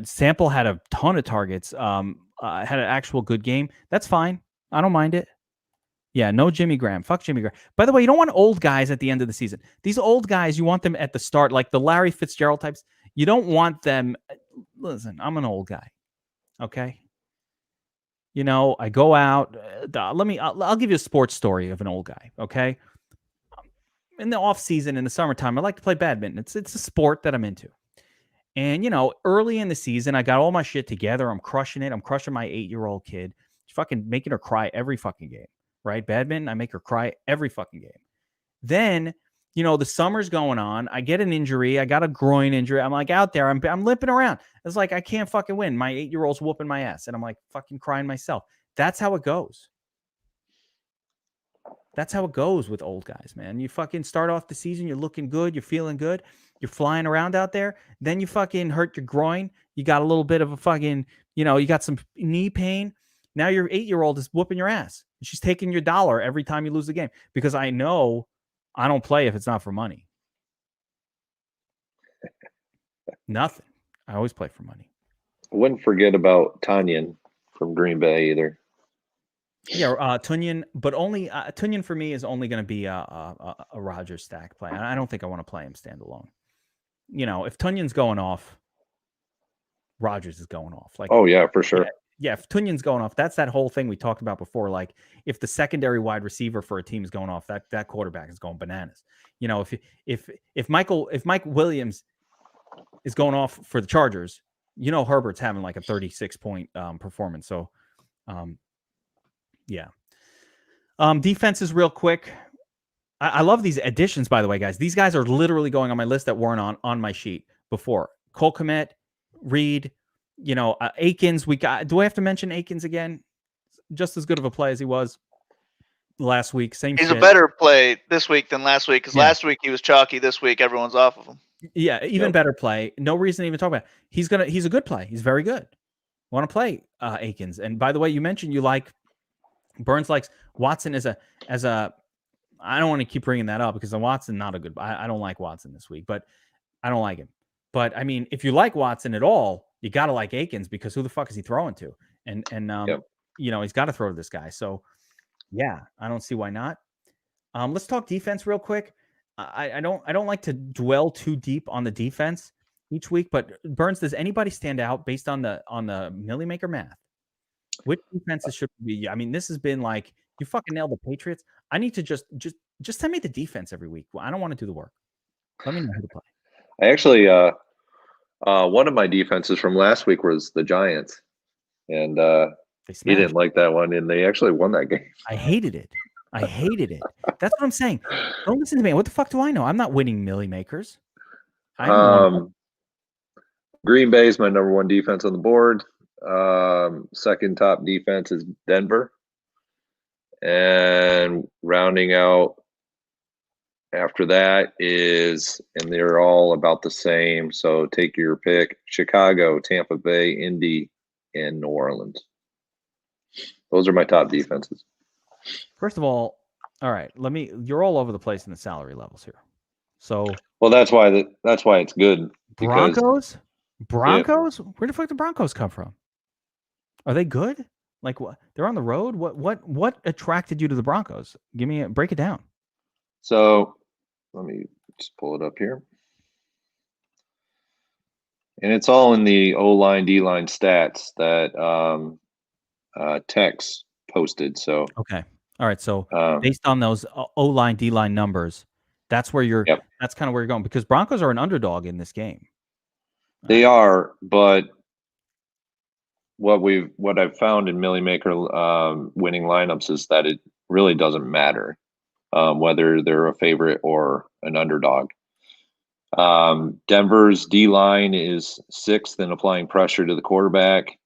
Sample had a ton of targets. Had an actual good game. That's fine. I don't mind it. Yeah, no Jimmy Graham. Fuck Jimmy Graham. By the way, you don't want old guys at the end of the season. These old guys, you want them at the start, like the Larry Fitzgerald types. You don't want them. Listen, I'm an old guy. Okay. You know, I go out. I'll give you a sports story of an old guy. Okay. In the off season, in the summertime, I like to play badminton. It's a sport that I'm into. And, you know, early in the season, I got all my shit together. I'm crushing it. I'm crushing my 8-year-old kid. Fucking making her cry every fucking game. Right? Badminton, I make her cry every fucking game. Then, you know, the summer's going on. I get an injury. I got a groin injury. I'm like out there. I'm limping around. It's like I can't fucking win. My 8-year-old's whooping my ass. And I'm like fucking crying myself. That's how it goes. That's how it goes with old guys, man. You fucking start off the season. You're looking good. You're feeling good. You're flying around out there. Then you fucking hurt your groin. You got a little bit of a fucking, you know, you got some knee pain. Now your 8-year-old is whooping your ass. She's taking your dollar every time you lose the game because I know I don't play if it's not for money. Nothing. I always play for money. I wouldn't forget about Tanyan from Green Bay either. Yeah, Tunyon, but only Tunyon for me is only going to be a Rodgers stack play. I don't think I want to play him standalone. You know, if Tunyon's going off, Rodgers is going off. Like, oh yeah, for sure. Yeah, if Tunyon's going off, that's that whole thing we talked about before. Like, if the secondary wide receiver for a team is going off, that quarterback is going bananas. You know, if Mike Williams is going off for the Chargers, you know Herbert's having like a 36-point performance. So, yeah. Defenses real quick. I love these additions, by the way, guys. These guys are literally going on my list that weren't on my sheet before. Cole Kmet, Reed. You know, Akins, do I have to mention Akins again? Just as good of a play as he was last week. He's a better play this week than last week because last week he was chalky. This week everyone's off of him. Yeah, even better play. No reason to even talk about it. He's a good play. He's very good. Want to play Akins. And by the way, you mentioned you like Burns likes Watson as a I don't want to keep bringing that up because Watson not a good. I don't like Watson this week, but I don't like him. But I mean, if you like Watson at all, you got to like Akins because who the fuck is he throwing to? And you know, he's got to throw to this guy. So yeah, I don't see why not. Let's talk defense real quick. I don't like to dwell too deep on the defense each week, but Burns, does anybody stand out based on the Millie Maker math? Which defenses should be? I mean, this has been like you fucking nailed the Patriots. I need to just send me the defense every week. Well, I don't want to do the work. Let me know who to play. I actually one of my defenses from last week was the Giants, and he didn't like that one, and they actually won that game. I hated it. That's what I'm saying. Don't listen to me. What the fuck do I know? I'm not winning Millie Makers. Green Bay is my number one defense on the board. Second top defense is Denver, and rounding out after that is, and they're all about the same, so take your pick: Chicago, Tampa Bay, Indy, and New Orleans. Those are my top defenses. First of all right, you're all over the place in the salary levels here. So well, that's why it's good. Broncos? Where the fuck did Broncos come from? Are they good? Like what? They're on the road? What attracted you to the Broncos? Break it down. So let me just pull it up here. And it's all in the O-line, D-line stats that Tex posted. So okay. All right. So based on those O-line, D-line numbers, that's where that's kind of where you're going, because Broncos are an underdog in this game. They are, but what I've found in Millie Maker winning lineups is that it really doesn't matter whether they're a favorite or an underdog. Denver's D line is 6th in applying pressure to the quarterback.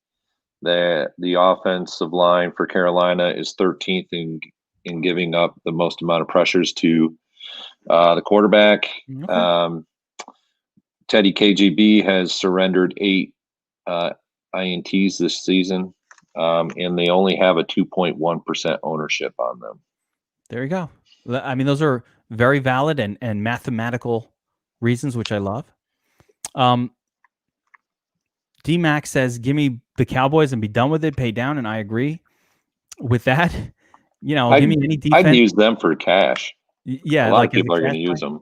The offensive line for Carolina is 13th in giving up the most amount of pressures to the quarterback. Okay. Teddy KGB has surrendered 8 INTs this season, and they only have a 2.1% ownership on them. There you go. I mean, those are very valid and mathematical reasons, which I love. D-Max says, give me the Cowboys and be done with it, pay down, and I agree with that. You know, give me any defense. I'd use them for cash. Yeah, a lot of people are going to use them.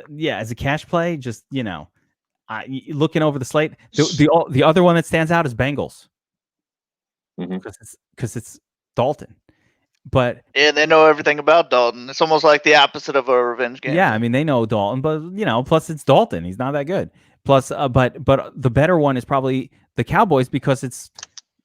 Yeah, as a cash play, just, you know, looking over the slate. The other one that stands out is Bengals. Because it's Dalton. But yeah, they know everything about Dalton. It's almost like the opposite of a revenge game. Yeah, I mean, they know Dalton, but, you know, plus it's Dalton. He's not that good. Plus, but the better one is probably the Cowboys because it's,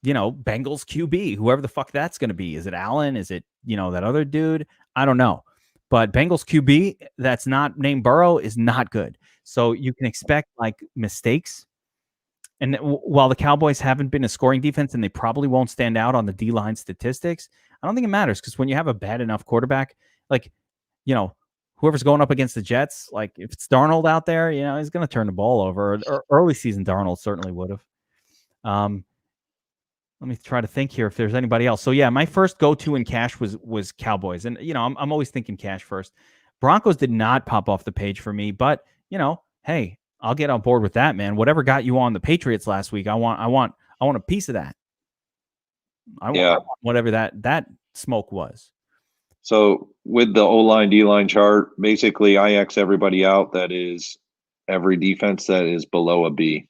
you know, Bengals QB, whoever the fuck that's going to be. Is it Allen? Is it, you know, that other dude? I don't know. But Bengals QB that's not named Burrow is not good. So you can expect like mistakes. And while the Cowboys haven't been a scoring defense and they probably won't stand out on the D-line statistics, I don't think it matters because when you have a bad enough quarterback, like, you know, whoever's going up against the Jets, like if it's Darnold out there, you know, he's going to turn the ball over. Or early season Darnold certainly would have. Let me try to think here if there's anybody else. So yeah, my first go-to in cash was Cowboys. And, you know, I'm always thinking cash first. Broncos did not pop off the page for me, but, you know, hey, I'll get on board with that, man. Whatever got you on the Patriots last week, I want a piece of that. I want whatever that smoke was. So with the O-line, D-line chart, basically I X everybody out. That is every defense that is below a B.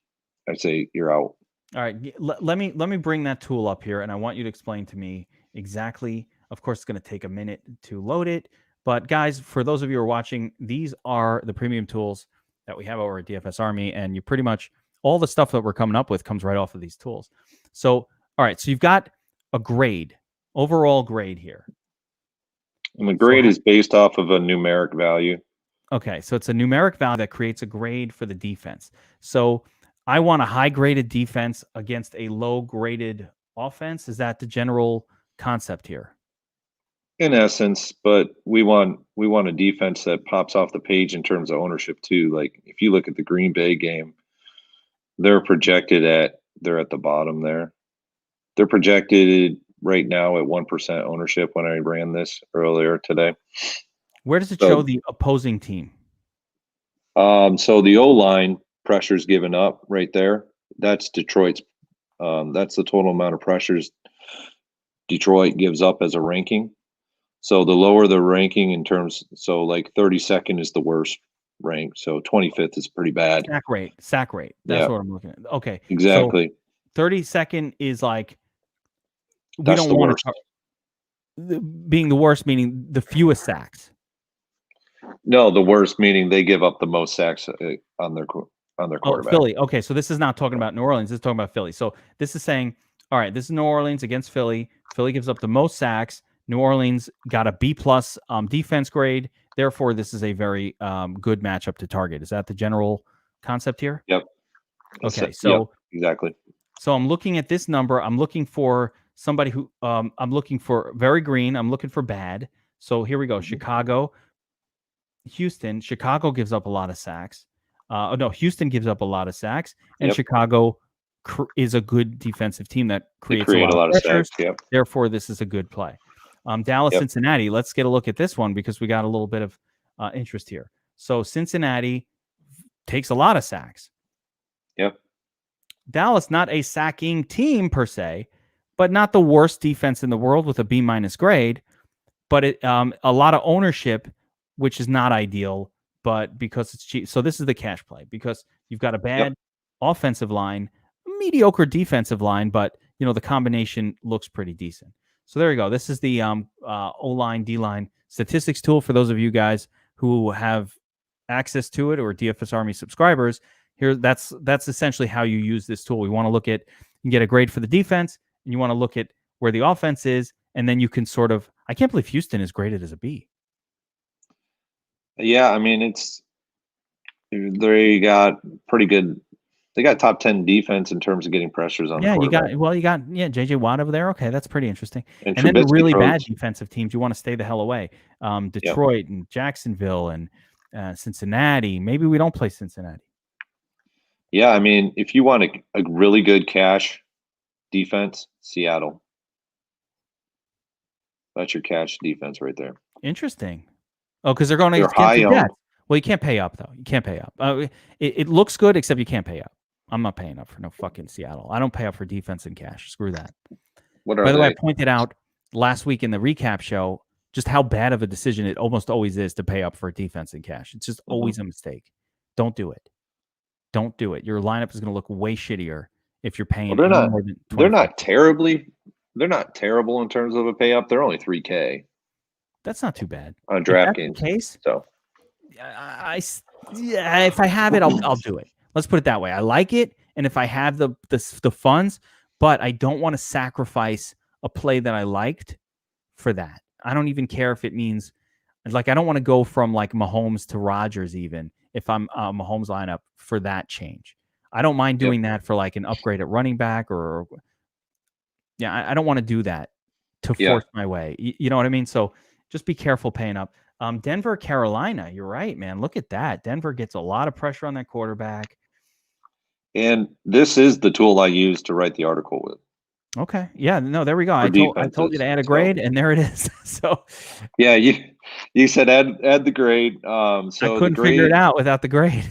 I say you're out. All right. Let me bring that tool up here, and I want you to explain to me exactly. Of course, it's going to take a minute to load it. But guys, for those of you who are watching, these are the premium tools that we have over at DFS Army, and you pretty much all the stuff that we're coming up with comes right off of these tools. So, all right, so you've got a grade, overall grade here. And the grade is based off of a numeric value. Okay, so it's a numeric value that creates a grade for the defense. So I want a high-graded defense against a low-graded offense. Is that the general concept here? In essence, but we want a defense that pops off the page in terms of ownership too. Like if you look at the Green Bay game, they're at the bottom there. They're projected right now at 1% ownership when I ran this earlier today. Where does it show the opposing team? So the O-line pressure's given up right there. That's Detroit's. That's the total amount of pressures Detroit gives up as a ranking. So the lower the ranking in terms, so like 32nd is the worst rank. So 25th is pretty bad. Sack rate. That's what I'm looking at. Okay. Exactly. So 32nd is like, that's the worst. Being the worst, meaning the fewest sacks. No, the worst meaning they give up the most sacks on their quarterback. Oh, Philly. Okay, so this is not talking about New Orleans. This is talking about Philly. So this is saying, all right, this is New Orleans against Philly. Philly gives up the most sacks. New Orleans got a B+ defense grade. Therefore, this is a very good matchup to target. Is that the general concept here? Yep. Okay, so exactly. So I'm looking at this number. I'm looking for somebody who I'm looking for very green. I'm looking for bad. So here we go. Chicago, Houston. Chicago gives up a lot of sacks. Houston gives up a lot of sacks, and Chicago is a good defensive team that creates a lot of pressures. Sacks. Yep. Therefore, this is a good play. Dallas, Cincinnati. Let's get a look at this one because we got a little bit of interest here. So Cincinnati takes a lot of sacks. Yep. Dallas, not a sacking team per se, but not the worst defense in the world with a B- grade, but a lot of ownership, which is not ideal, but because it's cheap. So this is the cash play because you've got a bad offensive line, mediocre defensive line, but you know the combination looks pretty decent. So there you go. This is the O-line, D-line statistics tool for those of you guys who have access to it or DFS Army subscribers. Here, that's essentially how you use this tool. We want to look at You can get a grade for the defense, and you want to look at where the offense is, and then you can sort of. I can't believe Houston is graded as a B. Yeah, I mean they got pretty good. They got top 10 defense in terms of getting pressures on. Yeah, the you got JJ Watt over there. Okay, that's pretty interesting. And then the Trubisky really throws, bad defensive teams, you want to stay the hell away. Detroit and Jacksonville and Cincinnati. Maybe we don't play Cincinnati. Yeah, I mean, if you want a really good cash defense, Seattle. That's your cash defense right there. Interesting. Oh, because they're going against high the owned. Jets. Well, you can't pay up though. You can't pay up. It looks good, except you can't pay up. I'm not paying up for no fucking Seattle. I don't pay up for defense and cash. Screw that. By the way, I pointed out last week in the recap show just how bad of a decision it almost always is to pay up for defense and cash. It's just always a mistake. Don't do it. Don't do it. Your lineup is going to look way shittier if you're paying more than 25. They're not terrible in terms of a pay up. They're only $3K. That's not too bad on DraftKings. Case, so if I have it, I'll do it. Let's put it that way. I like it, and if I have the funds, but I don't want to sacrifice a play that I liked for that. I don't even care if it means, like, I don't want to go from like Mahomes to Rodgers even if I'm a Mahomes lineup for that change. I don't mind doing that for like an upgrade at running back or I don't want to do that to force my way. You know what I mean? So just be careful paying up. Denver, Carolina, you're right, man. Look at that. Denver gets a lot of pressure on that quarterback. And this is the tool I use to write the article with. Okay. Yeah. No, there we go. I told you to add a grade, and there it is. So yeah, you said add the grade. So I couldn't figure it out without the grade.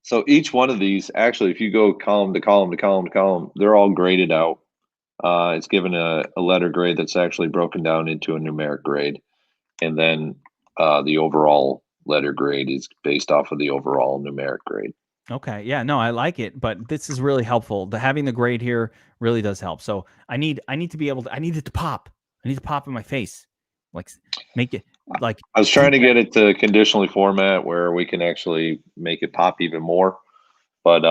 So each one of these, actually, if you go column to column to column to column, they're all graded out. It's given a letter grade that's actually broken down into a numeric grade. And then the overall letter grade is based off of the overall numeric grade. Okay. Yeah, no, I like it, but this is really helpful. Having the grade here really does help. So I need to be able to, I need it to pop. I need to pop in my face. Like make it like I was trying to get it to conditionally format where we can actually make it pop even more. But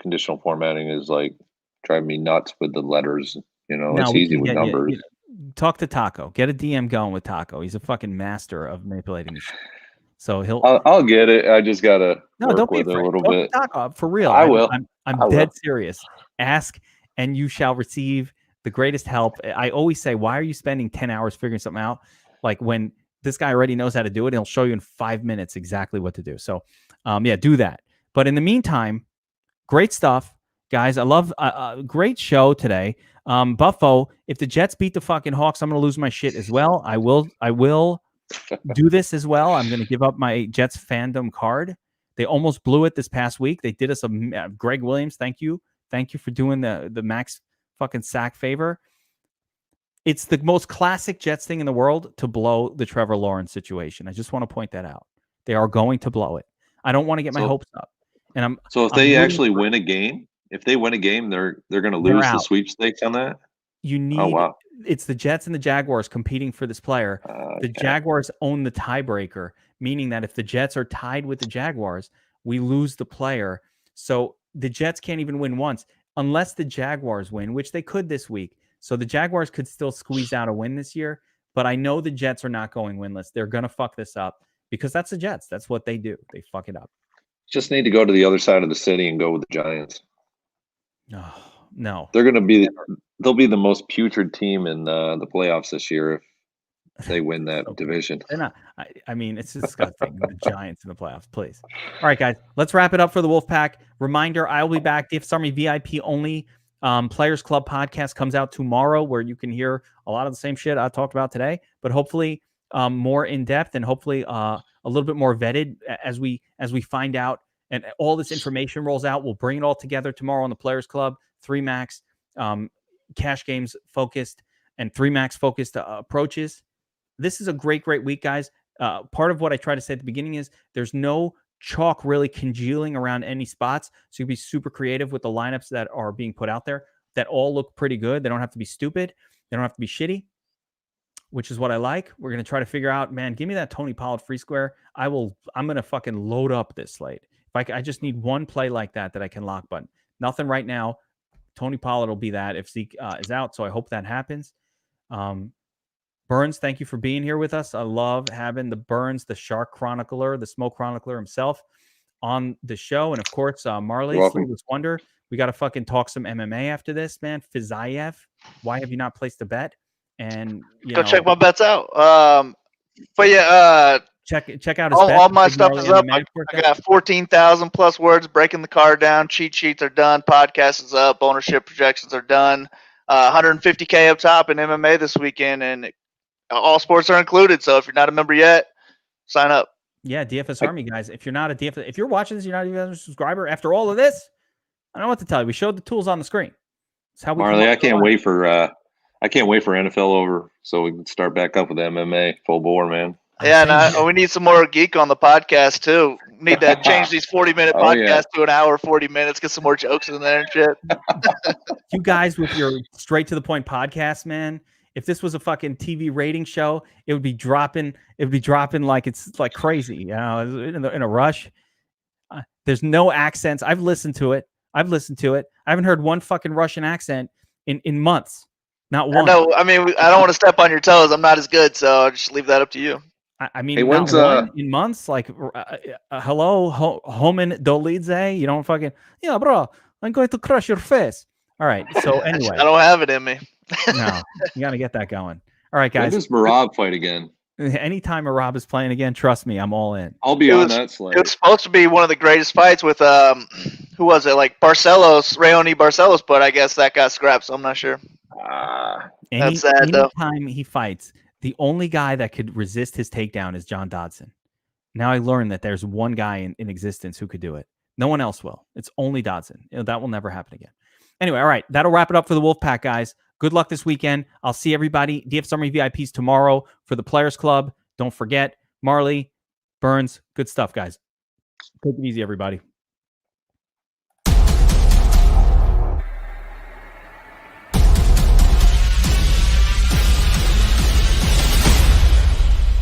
conditional formatting is like driving me nuts with the letters. It's easy with numbers. Talk to Taco. Get a DM going with Taco. He's a fucking master of manipulating this shit. So I'll get it. I just gotta don't be afraid. A little bit. Taco, for real. I will. I'm dead serious. Ask and you shall receive the greatest help. I always say, why are you spending 10 hours figuring something out? Like when this guy already knows how to do it, he'll show you in 5 minutes exactly what to do. So do that. But in the meantime, great stuff, guys. I love great show today. Buffo, if the Jets beat the fucking Hawks, I'm going to lose my shit as well. I will do this as well. I'm going to give up my Jets fandom card. They almost blew it this past week. They did us a Greg Williams. Thank you for doing the max fucking sack favor. It's the most classic Jets thing in the world to blow the Trevor Lawrence situation. I just want to point that out. They are going to blow it. I don't want to get my hopes up. And if they actually win a game, if they win a game, they're going to lose the sweepstakes on that. You need. Oh, wow. It's the Jets and the Jaguars competing for this player. The Jaguars own the tiebreaker, meaning that if the Jets are tied with the Jaguars, we lose the player. So the Jets can't even win once unless the Jaguars win, which they could this week. So the Jaguars could still squeeze out a win this year, but I know the Jets are not going winless. They're going to fuck this up because that's the Jets. That's what they do. They fuck it up. Just need to go to the other side of the city and go with the Giants. No. They're going to be they'll be the most putrid team in the playoffs this year if they win that division. They're not. I mean, it's disgusting. The Giants in the playoffs, please. All right, guys, let's wrap it up for the WolfPack. Reminder, I will be back. DFS Army VIP only Players Club podcast comes out tomorrow where you can hear a lot of the same shit I talked about today, but hopefully more in depth and hopefully a little bit more vetted as we find out and all this information rolls out. We'll bring it all together tomorrow on the Players Club. 3 max cash games focused and 3 max focused approaches. This is a great week, guys. Part of what I try to say at the beginning is there's no chalk really congealing around any spots. So you can be super creative with the lineups that are being put out there that all look pretty good. They don't have to be stupid. They don't have to be shitty, which is what I like. We're going to try to figure out, man, give me that Tony Pollard free square. I'm going to fucking load up this slate. If I just need one play like that I can lock button. Nothing right now. Tony Pollard will be that if Zeke is out. So I hope that happens. Burns, thank you for being here with us. I love having the Burns, the Shark Chronicler, the Smoke Chronicler himself on the show. And of course, Marley, Sleeveless Wonder. We got to fucking talk some MMA after this, man. Fizayev, why have you not placed a bet? And check my bets out. But yeah, check out his all my Big stuff Marley is up. MMA I got 14,000 plus words breaking the card down. Cheat sheets are done. Podcast is up. Ownership projections are done. 150K up top in MMA this weekend, and all sports are included. So if you're not a member yet, sign up. Yeah, DFS Army guys. If you're not a DFS, if you're watching this, you're not even a subscriber. After all of this, I don't know what to tell you. We showed the tools on the screen. It's how we. Marley, I can't wait for NFL over so we can start back up with MMA full bore, man. Yeah, and we need some more Geek on the podcast too. We need to change these 40-minute podcasts to an hour, 40 minutes. Get some more jokes in there and shit. You guys with your straight to the point podcast, man. If this was a fucking TV rating show, it would be dropping. It would be dropping like it's like crazy. You know, in a rush. There's no accents. I've listened to it. I haven't heard one fucking Russian accent in months. Not one. No, I mean, I don't want to step on your toes. I'm not as good, so I'll just leave that up to you. I mean, hey, not one in months. Like, hello, Homin Dolidze. You don't fucking, yeah, bro. I'm going to crush your face. All right. So anyway, I don't have it in me. No, you got to get that going. All right, guys. When does Marab fight again? Anytime Marab is playing again, trust me, I'm all in. I'll be on that slate. It was supposed to be one of the greatest fights with who was it? Like Raoni Barcelos, but I guess that got scrapped, so I'm not sure. That's sad though. Anytime he fights, the only guy that could resist his takedown is John Dodson. Now I learned that there's one guy in existence who could do it. No one else will. It's only Dodson. That will never happen again. Anyway, all right. That'll wrap it up for the WolfPack, guys. Good luck this weekend. I'll see everybody. DFS Army VIPs tomorrow for the Players Club. Don't forget. Marley, Burns, good stuff, guys. Take it easy, everybody.